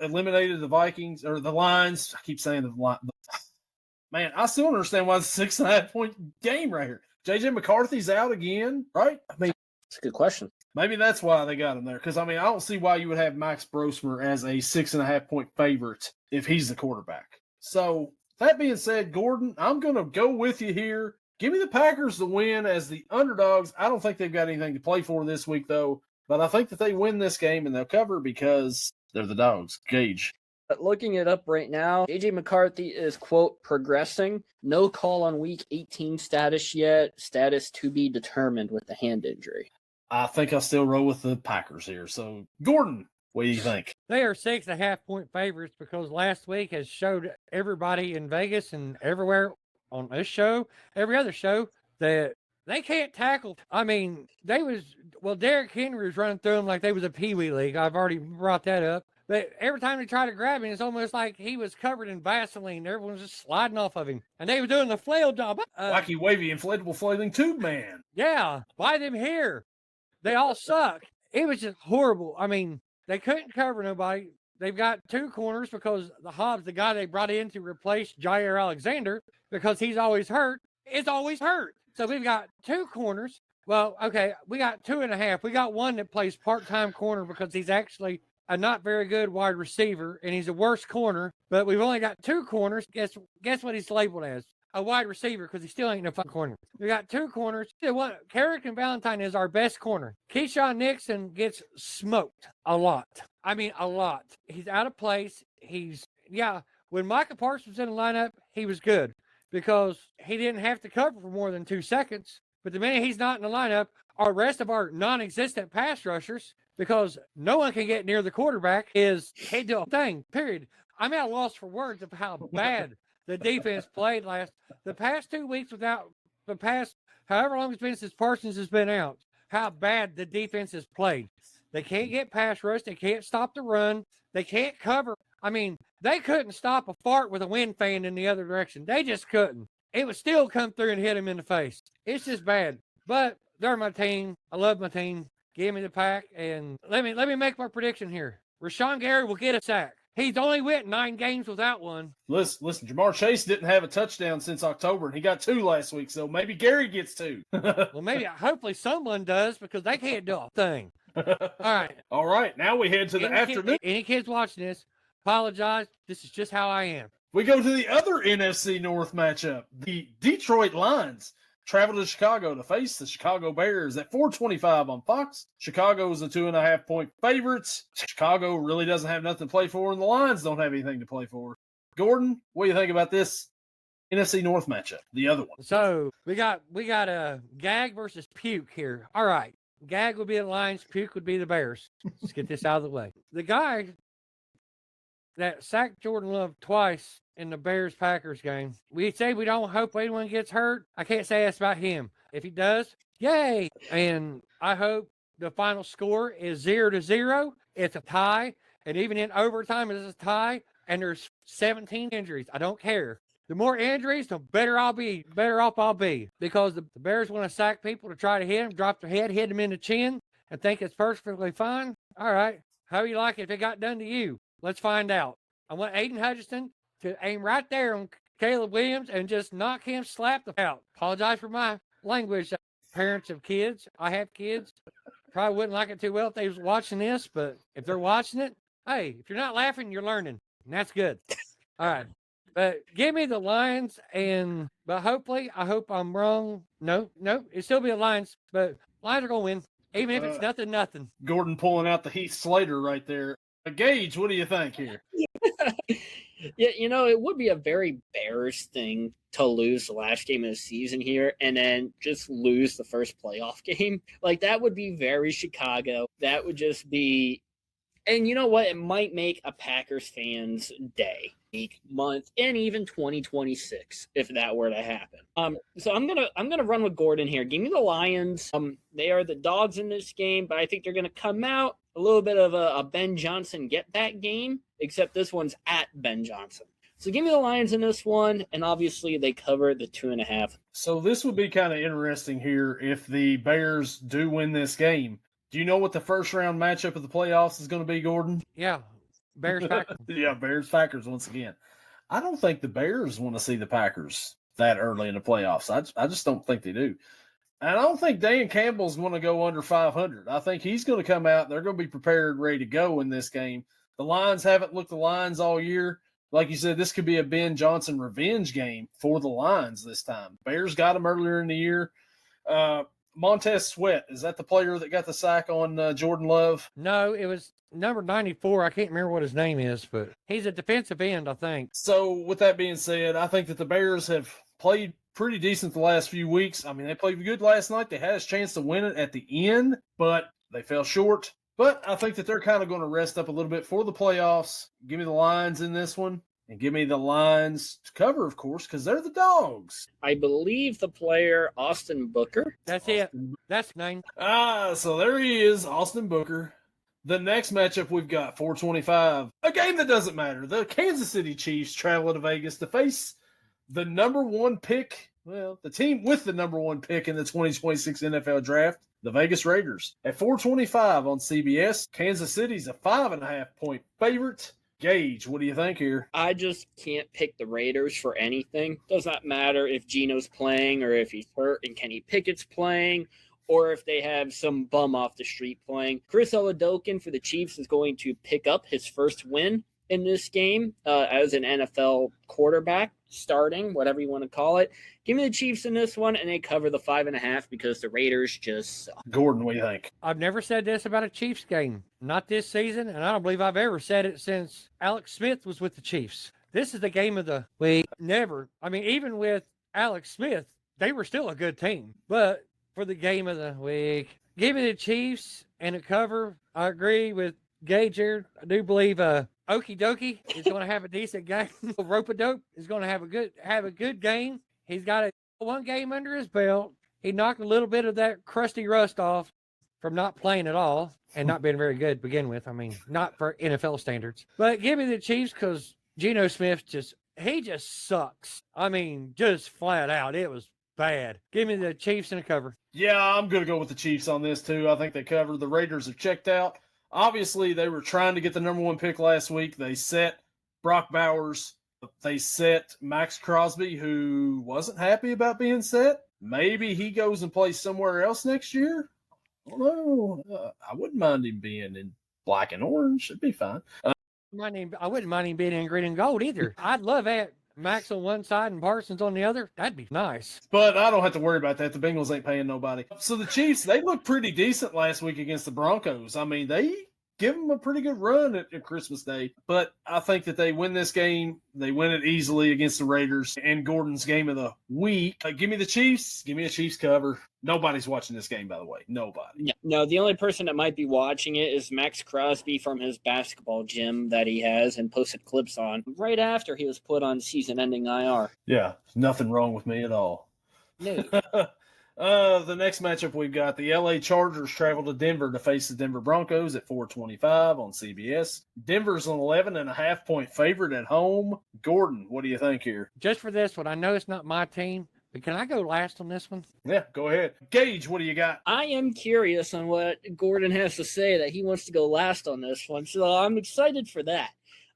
Eliminated the Vikings or the Lions. I keep saying the Lions. Man, I still don't understand why it's a 6.5-point game right here. JJ McCarthy's out again, right? I mean, it's a good question. Maybe that's why they got him there. Because, I don't see why you would have Max Brosmer as a 6.5-point favorite if he's the quarterback. So, that being said, Gordon, I'm going to go with you here. Give me the Packers to win as the underdogs. I don't think they've got anything to play for this week, though. But I think that they win this game and they'll cover because they're the dogs. Gage. Looking it up right now, JJ McCarthy is, quote, progressing. No call on week 18 status yet. Status to be determined with the hand injury. I think I'll still roll with the Packers here. So, Gordon, what do you think? They are 6.5-point favorites because last week has showed everybody in Vegas and everywhere on this show, every other show, that they can't tackle. Derrick Henry was running through them like they was a peewee league. I've already brought that up. But every time they try to grab him, it's almost like he was covered in Vaseline. Everyone was just sliding off of him. And they were doing the flail job. Wacky, wavy, inflatable flailing tube man. Yeah, why them here? They all suck. It was just horrible. They couldn't cover nobody. They've got 2 corners because the Hobbs, the guy they brought in to replace Jair Alexander, because he's always hurt, is always hurt. So we've got 2 corners. Well, okay, we got 2.5. We got one that plays part-time corner because he's actually a not very good wide receiver, and he's a worse corner, but we've only got 2 corners. Guess what he's labeled as? A wide receiver, because he still ain't no fucking corner. We got 2 corners. Carrick and Valentine is our best corner. Keyshawn Nixon gets smoked a lot. A lot. He's out of place. When Micah Parsons was in the lineup, he was good because he didn't have to cover for more than 2 seconds. But the minute he's not in the lineup, our rest of our non-existent pass rushers, because no one can get near the quarterback, can't do a thing, period. I'm at a loss for words of how bad the defense played the past 2 weeks however long it's been since Parsons has been out, how bad the defense has played. They can't get pass rush. They can't stop the run. They can't cover. They couldn't stop a fart with a wind fan in the other direction. They just couldn't. It would still come through and hit him in the face. It's just bad. But they're my team. I love my team. Give me the Pack, and let me make my prediction here. Rashawn Gary will get a sack. He's only went 9 games without one. Listen, Jamar Chase didn't have a touchdown since October, and he got 2 last week, so maybe Gary gets 2. Well, hopefully someone does, because they can't do a thing. All right, now we head to the afternoon. Any kids watching this, apologize. This is just how I am. We go to the other NFC North matchup. The Detroit Lions travel to Chicago to face the Chicago Bears at 4:25 on Fox. Chicago is a 2.5-point favorites. Chicago really doesn't have nothing to play for, and the Lions don't have anything to play for. Gordon, what do you think about this NFC North matchup, the other one? So we got a Gag versus Puke here. All right, Gag would be the Lions, Puke would be the Bears. Let's get this out of the way. The guy that sacked Jordan Love twice in the Bears-Packers game, we say we don't hope anyone gets hurt. I can't say that's about him. If he does, yay! And I hope the final score is 0-0. It's a tie, and even in overtime, it's a tie. and there's 17 injuries. I don't care. The more injuries, the better off I'll be, because the Bears want to sack people to try to hit them, drop their head, hit them in the chin, and think it's perfectly fine. All right. How you like it if it got done to you? Let's find out. I want Aiden Hutchinson to aim right there on Caleb Williams and just knock him, slap the out. Apologize for my language, parents of kids. I have kids. Probably wouldn't like it too well if they was watching this, but if they're watching it, hey, if you're not laughing, you're learning, and that's good. All right. But give me the Lions, but hopefully, I hope I'm wrong. No, it'll still be the Lions, but Lions are going to win, even if it's nothing. Gordon pulling out the Heath Slater right there. Gage, what do you think here? Yeah, it would be a very Bears thing to lose the last game of the season here and then just lose the first playoff game. Like, that would be very Chicago. That would just be, and you know what? It might make a Packers fan's day, week, month, and even 2026 if that were to happen. So I'm gonna run with Gordon here. Give me the Lions. They are the dogs in this game, but I think they're gonna come out a little bit of a Ben Johnson get back game, except this one's at Ben Johnson. So give me the Lions in this one, and obviously they cover the 2.5. So this would be kind of interesting here if the Bears do win this game. Do you know what the first round matchup of the playoffs is going to be, Gordon? Yeah, Bears Packers. Yeah, Bears Packers once again. I don't think the Bears want to see the Packers that early in the playoffs. I just don't think they do. And I don't think Dan Campbell's going to go under 500. I think he's going to come out. They're going to be prepared, ready to go in this game. The Lions haven't looked the Lions all year. Like you said, this could be a Ben Johnson revenge game for the Lions this time. Bears got him earlier in the year. Montez Sweat, is that the player that got the sack on Jordan Love? No, it was number 94. I can't remember what his name is, but he's a defensive end, I think. So with that being said, I think that the Bears have played pretty decent the last few weeks. I mean, they played good last night. They had a chance to win it at the end, but they fell short. But I think that they're kind of going to rest up a little bit for the playoffs. Give me the Lions in this one. And give me the Lions to cover, of course, because they're the dogs. I believe the player Austin Booker. That's it. That's 9. So there he is, Austin Booker. The next matchup we've got, 425. A game that doesn't matter. The Kansas City Chiefs travel to Vegas to face the number one pick. Well, the team with the number one pick in the 2026 NFL Draft, the Vegas Raiders. At 425 on CBS, Kansas City's a 5.5-point favorite. Gage, what do you think here? I just can't pick the Raiders for anything. Does not matter if Geno's playing or if he's hurt and Kenny Pickett's playing or if they have some bum off the street playing. Chris Oladokun for the Chiefs is going to pick up his first win in this game as an NFL quarterback, starting, whatever you want to call it. Give me the Chiefs in this one, and they cover the 5.5 because the Raiders just suck. Gordon, what do you think? I've never said this about a Chiefs game. Not this season, and I don't believe I've ever said it since Alex Smith was with the Chiefs. This is the game of the week. Never. I mean, even with Alex Smith, they were still a good team. But for the game of the week, give me the Chiefs and a cover. I agree with Gage here. I do believe Okie Dokie is going to have a decent game. Rope-a-dope is going to have a good game. He's got one game under his belt. He knocked a little bit of that crusty rust off from not playing at all and not being very good to begin with. I mean, not for NFL standards. But give me the Chiefs because Geno Smith just sucks. I mean, just flat out. It was bad. Give me the Chiefs and a cover. Yeah, I'm going to go with the Chiefs on this too. I think they cover. The Raiders have checked out. Obviously, they were trying to get the number one pick last week. They set Brock Bowers. They set Max Crosby, who wasn't happy about being set. Maybe he goes and plays somewhere else next year. I don't know. I wouldn't mind him being in black and orange. It'd be fine. I wouldn't mind him being in green and gold either. I'd love that. Max on one side and Parsons on the other. That'd be nice. But I don't have to worry about that. The Bengals ain't paying nobody. So the Chiefs, they looked pretty decent last week against the Broncos. I mean, they give them a pretty good run at Christmas Day. But I think that they win this game. They win it easily against the Raiders. And Gordon's game of the week. Give me the Chiefs. Give me a Chiefs cover. Nobody's watching this game, by the way. Nobody. No, the only person that might be watching it is Max Crosby from his basketball gym that he has and posted clips on right after he was put on season-ending IR. Yeah, nothing wrong with me at all. No. The next matchup we've got the LA Chargers travel to Denver to face the Denver Broncos at 4:25 on CBS. Denver's an 11.5-point favorite at home. Gordon, what do you think here? Just for this one, I know it's not my team, but can I go last on this one? Yeah, go ahead. Gage, what do you got? I am curious on what Gordon has to say that he wants to go last on this one, so I'm excited for that.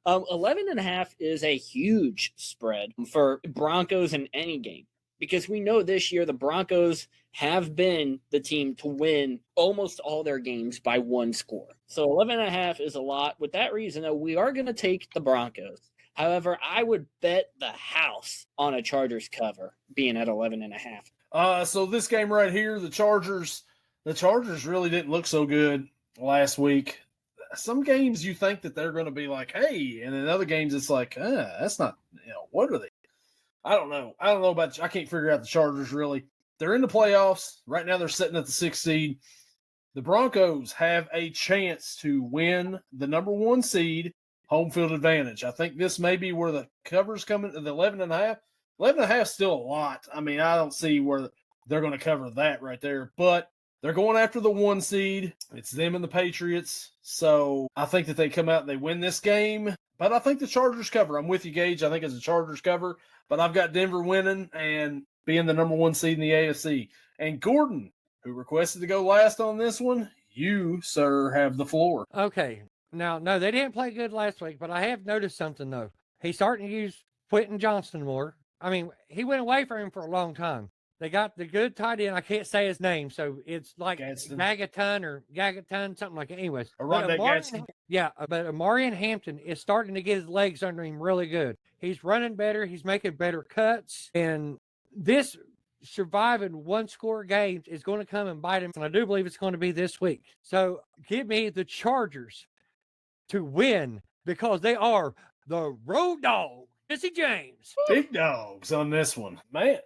11.5 is a huge spread for Broncos in any game because we know this year the Broncos have been the team to win almost all their games by one score. So 11.5 is a lot. With that reason, though, we are going to take the Broncos. However, I would bet the house on a Chargers cover being at 11.5. So this game right here, the Chargers really didn't look so good last week. Some games you think that they're going to be like, hey, and in other games it's like, that's not, what are they? I don't know about, I can't figure out the Chargers really. They're in the playoffs. Right now they're sitting at the 6th seed. The Broncos have a chance to win the number 1 seed, home field advantage. I think this may be where the cover's coming, the 11.5. 11.5 is still a lot. I mean, I don't see where they're going to cover that right there, but they're going after the 1 seed. It's them and the Patriots. So I think that they come out and they win this game. But I think the Chargers cover. I'm with you, Gage. I think it's a Chargers cover. But I've got Denver winning and being the number 1 seed in the AFC. And Gordon, who requested to go last on this one, you, sir, have the floor. Okay. Now, no, they didn't play good last week, but I have noticed something, though. He's starting to use Quentin Johnston more. I mean, he went away from him for a long time. They got the good tight end. I can't say his name, so it's like Gagaton, something like that. Anyways. Yeah, but Amarian Hampton is starting to get his legs under him really good. He's running better. He's making better cuts. And this surviving 1-score games is going to come and bite him. And I do believe it's going to be this week. So give me the Chargers to win because they are the road dog. Jesse James. Big dogs on this one. Man.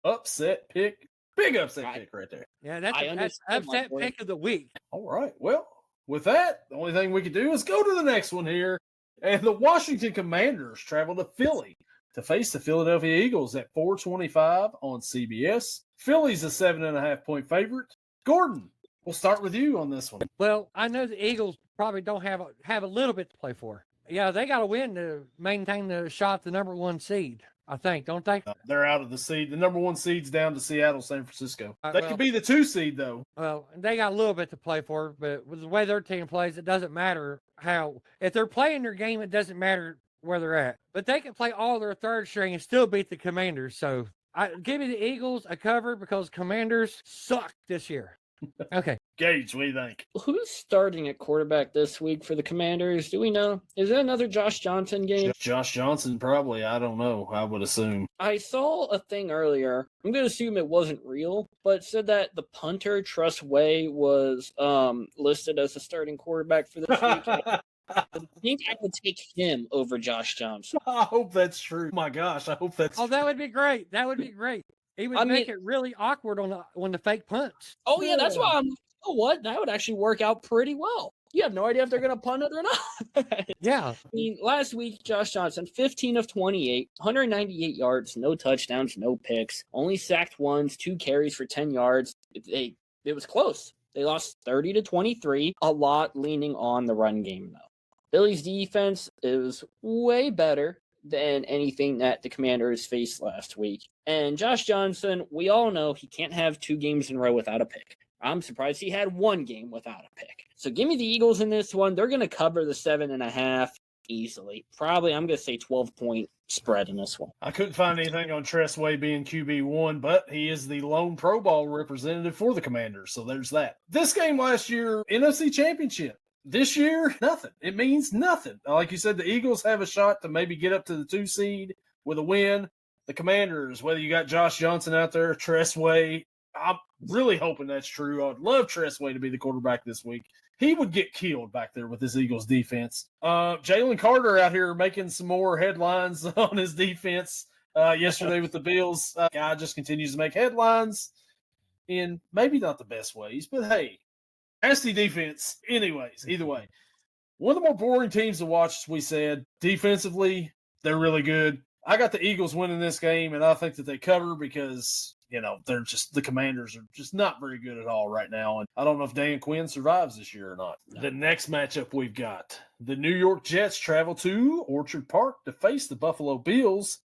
Upset pick. Big upset pick right there. Yeah, that's upset pick of the week. All right. Well, with that, the only thing we can do is go to the next one here. And the Washington Commanders travel to Philly to face the Philadelphia Eagles at 4:25 on CBS. Philly's a 7.5-point favorite. Gordon, we'll start with you on this one. Well, I know the Eagles probably don't have a little bit to play for. Yeah, they got to win to maintain the shot at the number 1 seed. I think, don't they? They're out of the seed. The number 1 seed's down to Seattle, San Francisco. Could be the 2 seed, though. Well, they got a little bit to play for, but with the way their team plays, it doesn't matter how. If they're playing their game, it doesn't matter where they're at. But they can play all their third string and still beat the Commanders. So give me the Eagles a cover because Commanders suck this year. Okay. Gage, what do you think? Who's starting at quarterback this week for the Commanders? Do we know? Is it another Josh Johnson game? Josh Johnson, probably. I don't know. I would assume. I saw a thing earlier. I'm going to assume it wasn't real, but it said that the punter, Truss Way, was listed as a starting quarterback for this week. I think I would take him over Josh Johnson. I hope that's true. Oh my gosh, I hope that's true. That would be great. That would be great. He would make it really awkward on the fake punts. Oh, yeah, that's why you know what? That would actually work out pretty well. You have no idea if they're going to punt it or not. Yeah. I mean, last week, Josh Johnson, 15 of 28, 198 yards, no touchdowns, no picks, only sacked once, 2 carries for 10 yards. It was close. They lost 30-23, a lot leaning on the run game, though. Philly's defense is way better than anything that the Commanders faced last week. And Josh Johnson, we all know he can't have 2 games in a row without a pick. I'm surprised he had 1 game without a pick. So give me the Eagles in this one. They're going to cover the 7.5 easily. Probably, I'm going to say 12-point spread in this one. I couldn't find anything on Tress Way being QB1, but he is the lone Pro Bowl representative for the Commanders. So there's that. This game last year, NFC Championship. This year, nothing. It means nothing. Like you said, the Eagles have a shot to maybe get up to the 2 seed with a win. The Commanders, whether you got Josh Johnson out there, Tress Way, I'm really hoping that's true. I'd love Tress Way to be the quarterback this week. He would get killed back there with this Eagles defense. Jalen Carter out here making some more headlines on his defense yesterday with the Bills. Guy just continues to make headlines in maybe not the best ways, but hey, nasty defense. Anyways, either way. One of the more boring teams to watch, as we said. Defensively, they're really good. I got the Eagles winning this game, and I think that they cover because they're just, the Commanders are just not very good at all right now. And I don't know if Dan Quinn survives this year or not. No. The next matchup we've got, the New York Jets travel to Orchard Park to face the Buffalo Bills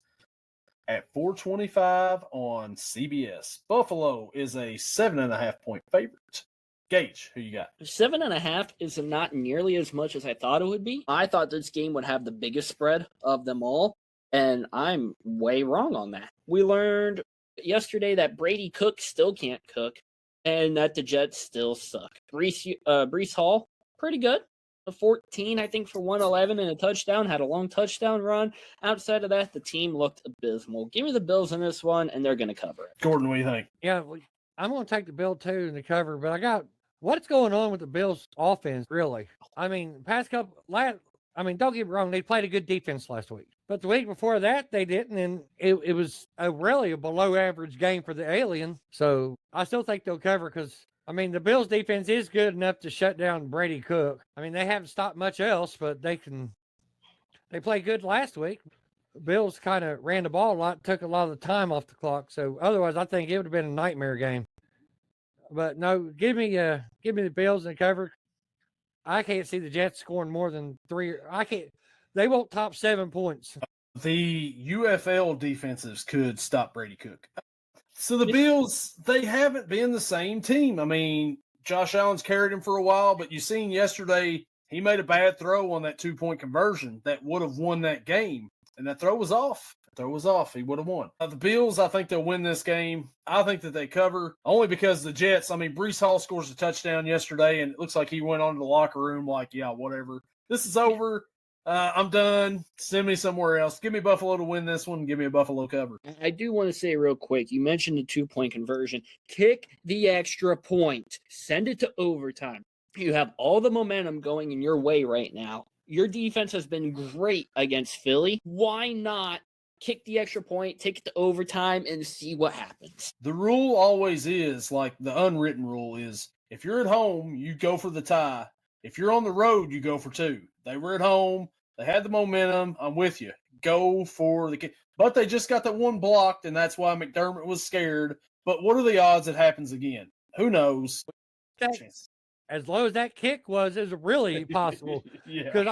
at 4:25 on CBS. Buffalo is a 7.5-point favorite. Gage, who you got? 7.5 is not nearly as much as I thought it would be. I thought this game would have the biggest spread of them all, and I'm way wrong on that. We learned yesterday that Brady Cook still can't cook, and that the Jets still suck. Breece Hall, pretty good. A 14, I think, for 111 and a touchdown, had a long touchdown run. Outside of that, the team looked abysmal. Give me the Bills in this one, and they're going to cover it. Gordon, what do you think? Yeah, I'm going to take the Bill too in the cover, but I got what's going on with the Bills offense, really. I mean, don't get me wrong, they played a good defense last week. But the week before that, they didn't, and it was really a below-average game for the Alien. So I still think they'll cover because, the Bills' defense is good enough to shut down Brady Cook. They haven't stopped much else, but they played good last week. Bills kind of ran the ball a lot, took a lot of the time off the clock. So otherwise, I think it would have been a nightmare game. But no, give me the Bills in the cover. I can't see the Jets scoring more than 3. They won't top 7 points. The UFL defenses could stop Brady Cook. So the Bills, they haven't been the same team. Josh Allen's carried him for a while, but you seen yesterday he made a bad throw on that 2-point conversion that would have won that game, and that throw was off. He would have won. The Bills, I think they'll win this game. I think that they cover, only because the Jets, Breece Hall scores a touchdown yesterday, and it looks like he went on to the locker room like, yeah, whatever. This is over. I'm done. Send me somewhere else. Give me Buffalo to win this one. Give me a Buffalo cover. I do want to say real quick, you mentioned the 2-point conversion. Kick the extra point. Send it to overtime. You have all the momentum going in your way right now. Your defense has been great against Philly. Why not kick the extra point, take it to overtime, and see what happens? The rule always is, like the unwritten rule is, if you're at home, you go for the tie. If you're on the road, you go for 2. They were at home. They had the momentum. I'm with you. Go for the kick. But they just got that one blocked, and that's why McDermott was scared. But what are the odds it happens again? Who knows? As low as that kick was, is really possible. Yeah. Because,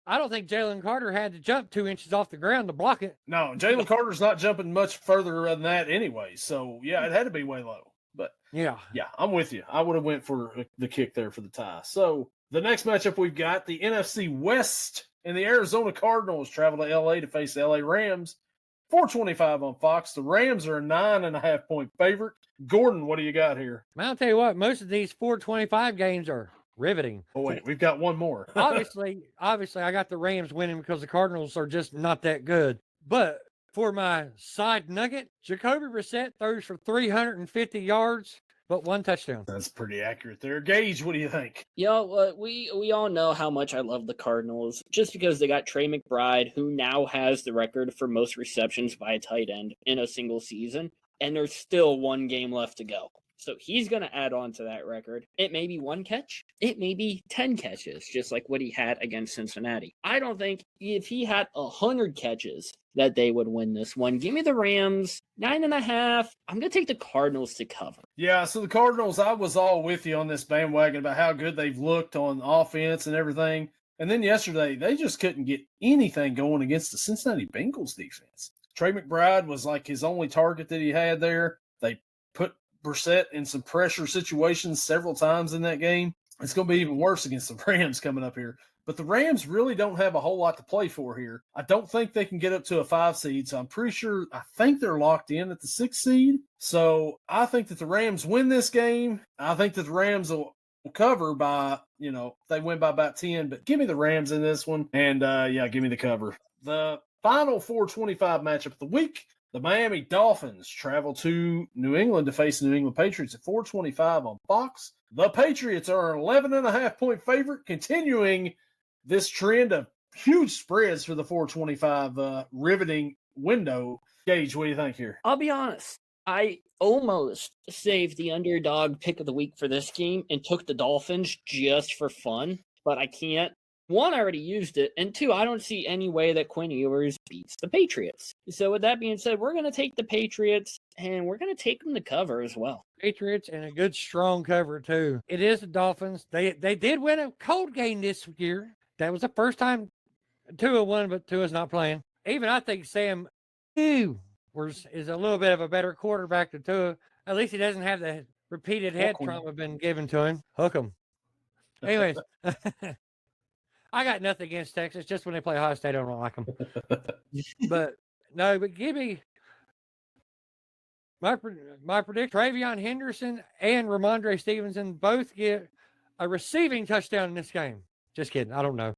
I don't think Jalen Carter had to jump 2 inches off the ground to block it. No, Jalen Carter's not jumping much further than that anyway. So, yeah, it had to be way low. But, yeah, I'm with you. I would have went for the kick there for the tie. So, the next matchup we've got, the NFC West, and the Arizona Cardinals travel to L.A. to face the L.A. Rams. 4:25 on Fox. The Rams are a 9.5-point favorite. Gordon, what do you got here? I'll tell you what, most of these 4:25 games are riveting. Oh, wait, we've got one more. obviously, I got the Rams winning because the Cardinals are just not that good. But for my side nugget, Jacoby Brissett throws for 350 yards, but 1 touchdown. That's pretty accurate there. Gage, what do you think? We all know how much I love the Cardinals, just because they got Trey McBride, who now has the record for most receptions by a tight end in a single season, and there's still 1 game left to go. So he's going to add on to that record. It may be 1 catch. It may be 10 catches, just like what he had against Cincinnati. I don't think if he had 100 catches that they would win this one. Give me the Rams, 9.5. I'm going to take the Cardinals to cover. Yeah, so the Cardinals, I was all with you on this bandwagon about how good they've looked on offense and everything. And then yesterday, they just couldn't get anything going against the Cincinnati Bengals defense. Trey McBride was like his only target that he had there. They put Brissett in some pressure situations several times in that game. It's going to be even worse against the Rams coming up here. But the Rams really don't have a whole lot to play for here. I don't think they can get up to a 5 seed, so I think they're locked in at the 6 seed. So I think that the Rams win this game. I think that the Rams will cover by, they win by about 10. But give me the Rams in this one, and, give me the cover. The final 4:25 matchup of the week, the Miami Dolphins travel to New England to face the New England Patriots at 4:25 on Fox. The Patriots are an 11.5-point favorite, continuing this trend of huge spreads for the 4:25 riveting window. Gage, what do you think here? I'll be honest. I almost saved the underdog pick of the week for this game and took the Dolphins just for fun, but I can't. one, I already used it, and two, I don't see any way that Quinn Ewers beats the Patriots. So with that being said, we're going to take the Patriots, and we're going to take them to cover as well. Patriots and a good strong cover too. It is the Dolphins. They did win a cold game this year. That was the first time Tua won, but Tua's not playing. Even I think Sam is a little bit of a better quarterback than Tua. At least he doesn't have the repeated head trauma been given to him. Hook him. Anyways, I got nothing against Texas. Just when they play Ohio State, I don't like them. But give me my prediction. Travion Henderson and Ramondre Stevenson both get a receiving touchdown in this game. Just kidding. I don't know.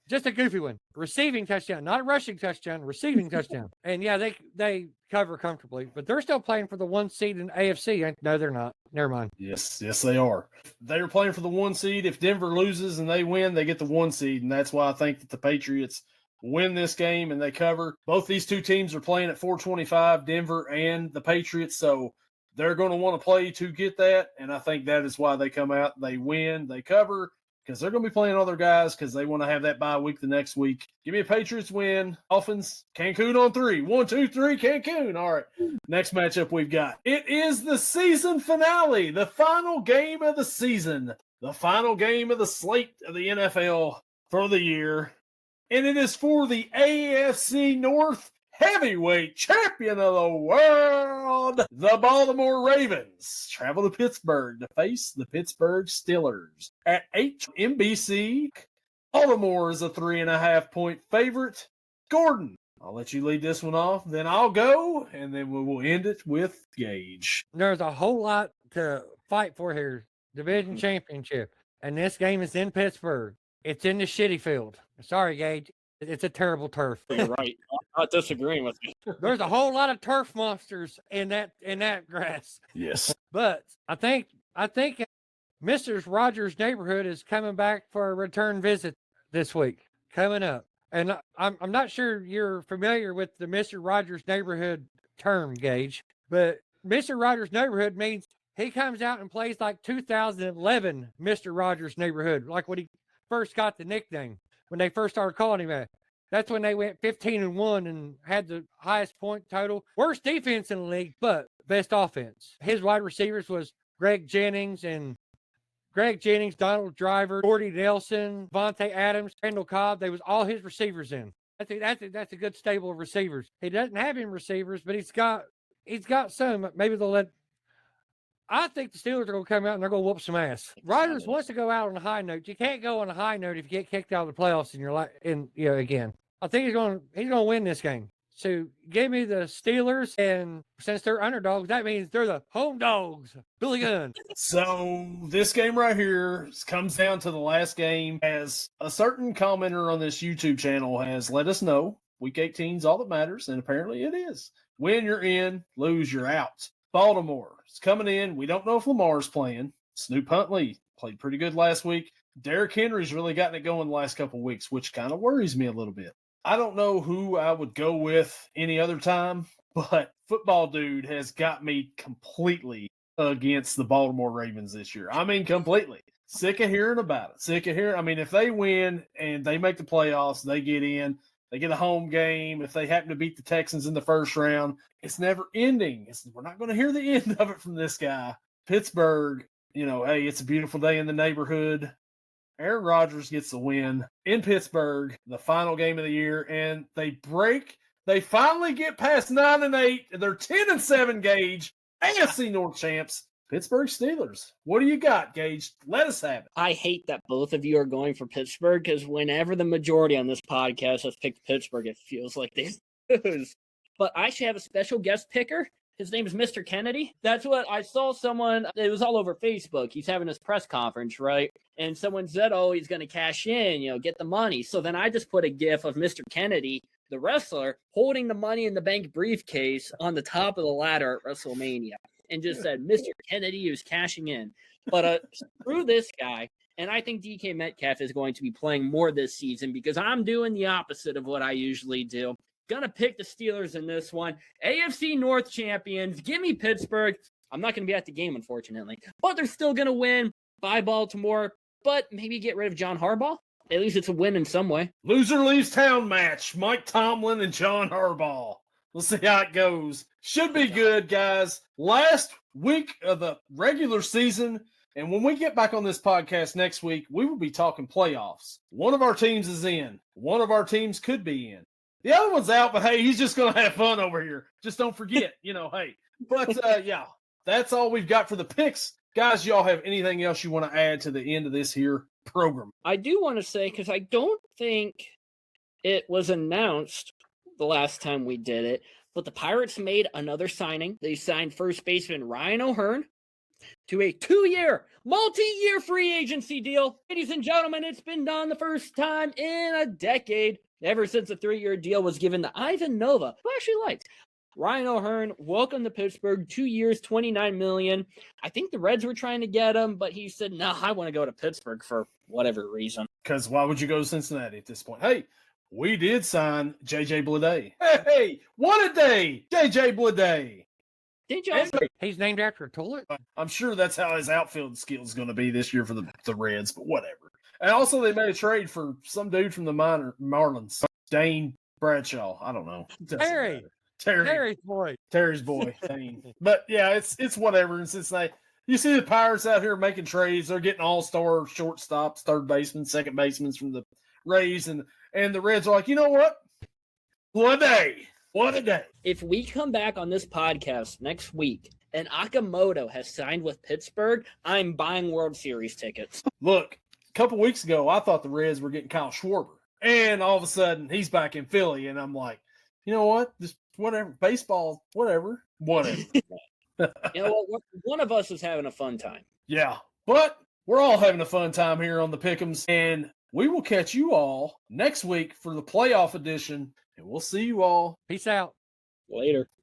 Just a goofy one. Receiving touchdown, not a rushing touchdown, receiving touchdown. And yeah, they cover comfortably, but they're still playing for the 1 seed in AFC. No, they're not. Never mind. Yes, they are. They're playing for the 1 seed. If Denver loses and they win, they get the 1 seed. And that's why I think that the Patriots win this game and they cover. Both these two teams are playing at 425, Denver and the Patriots. So they're going to want to play to get that. And I think that is why they come out, they win, they cover. Because they're going to be playing other guys because they want to have that bye week the next week. Give me a Patriots win. Dolphins, Cancun on 3. 1, 2, 3, Cancun. All right. Next matchup we've got. It is the season finale, the final game of the season, the final game of the slate of the NFL for the year. And it is for the AFC North heavyweight champion of the world, the Baltimore Ravens, travel to Pittsburgh to face the Pittsburgh Steelers at 8 NBC. Baltimore is a 3.5-point favorite. Gordon, I'll let you lead this one off, then I'll go, and then we will end it with Gage. There's a whole lot to fight for here. Division championship. And this game is in Pittsburgh. It's in the shitty field. Sorry, Gage. It's a terrible turf. You're right. I'm not disagreeing with you. There's a whole lot of turf monsters in that grass. Yes. But I think Mr. Rogers' Neighborhood is coming back for a return visit this week, coming up. And I'm not sure you're familiar with the Mr. Rogers' Neighborhood term, Gage, but Mr. Rogers' Neighborhood means he comes out and plays like 2011 Mr. Rogers' Neighborhood, like when he first got the nickname. When they first started calling him that. That's when they went 15-1 and had the highest point total. Worst defense in the league, but best offense. His wide receivers was Greg Jennings, Donald Driver, Gordy Nelson, Vontae Adams, Randall Cobb. They was all his receivers in. That's a good stable of receivers. He doesn't have him receivers, but he's got some. Maybe they'll let. I think the Steelers are going to come out and they're going to whoop some ass. Rodgers wants to go out on a high note. You can't go on a high note if you get kicked out of the playoffs in your life. Again, I think he's going to win this game. So give me the Steelers, and since they're underdogs, that means they're the home dogs. Billy Gunn. So this game right here comes down to the last game. As a certain commenter on this YouTube channel has let us know, Week 18 is all that matters, and apparently it is. Win, you're in. Lose, you're out. Baltimore is coming in. We don't know if Lamar's playing. Snoop Huntley played pretty good last week. Derrick Henry's really gotten it going the last couple of weeks, which kind of worries me a little bit. I don't know who I would go with any other time, but Football Dude has got me completely against the Baltimore Ravens this year. I mean, completely. Sick of hearing about it. If they win and they make the playoffs, they get in. They get a home game. If they happen to beat the Texans in the first round, it's never ending. We're not going to hear the end of it from this guy. Pittsburgh, hey, it's a beautiful day in the neighborhood. Aaron Rodgers gets the win in Pittsburgh, the final game of the year, and they finally get past 9-8. They're 10-7, Gage. AFC North champs. Pittsburgh Steelers. What do you got, Gage? Let us have it. I hate that both of you are going for Pittsburgh because whenever the majority on this podcast has picked Pittsburgh, it feels like they lose. But I actually have a special guest picker. His name is Mr. Kennedy. That's what I saw someone, it was all over Facebook. He's having his press conference, right? And someone said, oh, he's going to cash in, get the money. So then I just put a gif of Mr. Kennedy, the wrestler, holding the Money in the Bank briefcase on the top of the ladder at WrestleMania. And just said, Mr. Kennedy is cashing in. But screw this guy. And I think DK Metcalf is going to be playing more this season because I'm doing the opposite of what I usually do. Going to pick the Steelers in this one. AFC North champions. Give me Pittsburgh. I'm not going to be at the game, unfortunately. But they're still going to win by Baltimore. But maybe get rid of John Harbaugh. At least it's a win in some way. Loser leaves town match. Mike Tomlin and John Harbaugh. We'll see how it goes. Should be good, guys. Last week of the regular season. And when we get back on this podcast next week, we will be talking playoffs. One of our teams is in. One of our teams could be in. The other one's out, but hey, he's just going to have fun over here. Just don't forget, hey. But, yeah, that's all we've got for the picks. Guys, y'all have anything else you want to add to the end of this here program? I do want to say, because I don't think it was announced the last time we did it, but the Pirates made another signing. They signed first baseman Ryan O'Hearn to a 2-year, multi-year free agency deal. Ladies and gentlemen, it's been done the first time in a decade, ever since a 3-year deal was given to Ivan Nova, who I actually liked. Ryan O'Hearn, welcome to Pittsburgh, 2 years, $29 million. I think the Reds were trying to get him, but he said, no, I want to go to Pittsburgh for whatever reason. Because why would you go to Cincinnati at this point? Hey, we did sign J.J. Bleday. Hey, what a day, J.J. Bleday. Did you also? He's named after a toilet. I'm sure that's how his outfield skill is going to be this year for the Reds, but whatever. And also, they made a trade for some dude from the Marlins, Dane Bradshaw. I don't know. Terry's boy. Terry's boy. Dane. But yeah, it's whatever. And since you see the Pirates out here making trades, they're getting all-star shortstops, third baseman, second baseman from the Rays, and the Reds are like, you know what? What a day. What a day. If we come back on this podcast next week and Akamoto has signed with Pittsburgh, I'm buying World Series tickets. Look, a couple weeks ago, I thought the Reds were getting Kyle Schwarber. And all of a sudden, he's back in Philly. And I'm like, you know what? Just whatever. Baseball, whatever. Whatever. You know what? One of us is having a fun time. Yeah. But we're all having a fun time here on the Pick'ems. And we will catch you all next week for the playoff edition. And we'll see you all. Peace out. Later.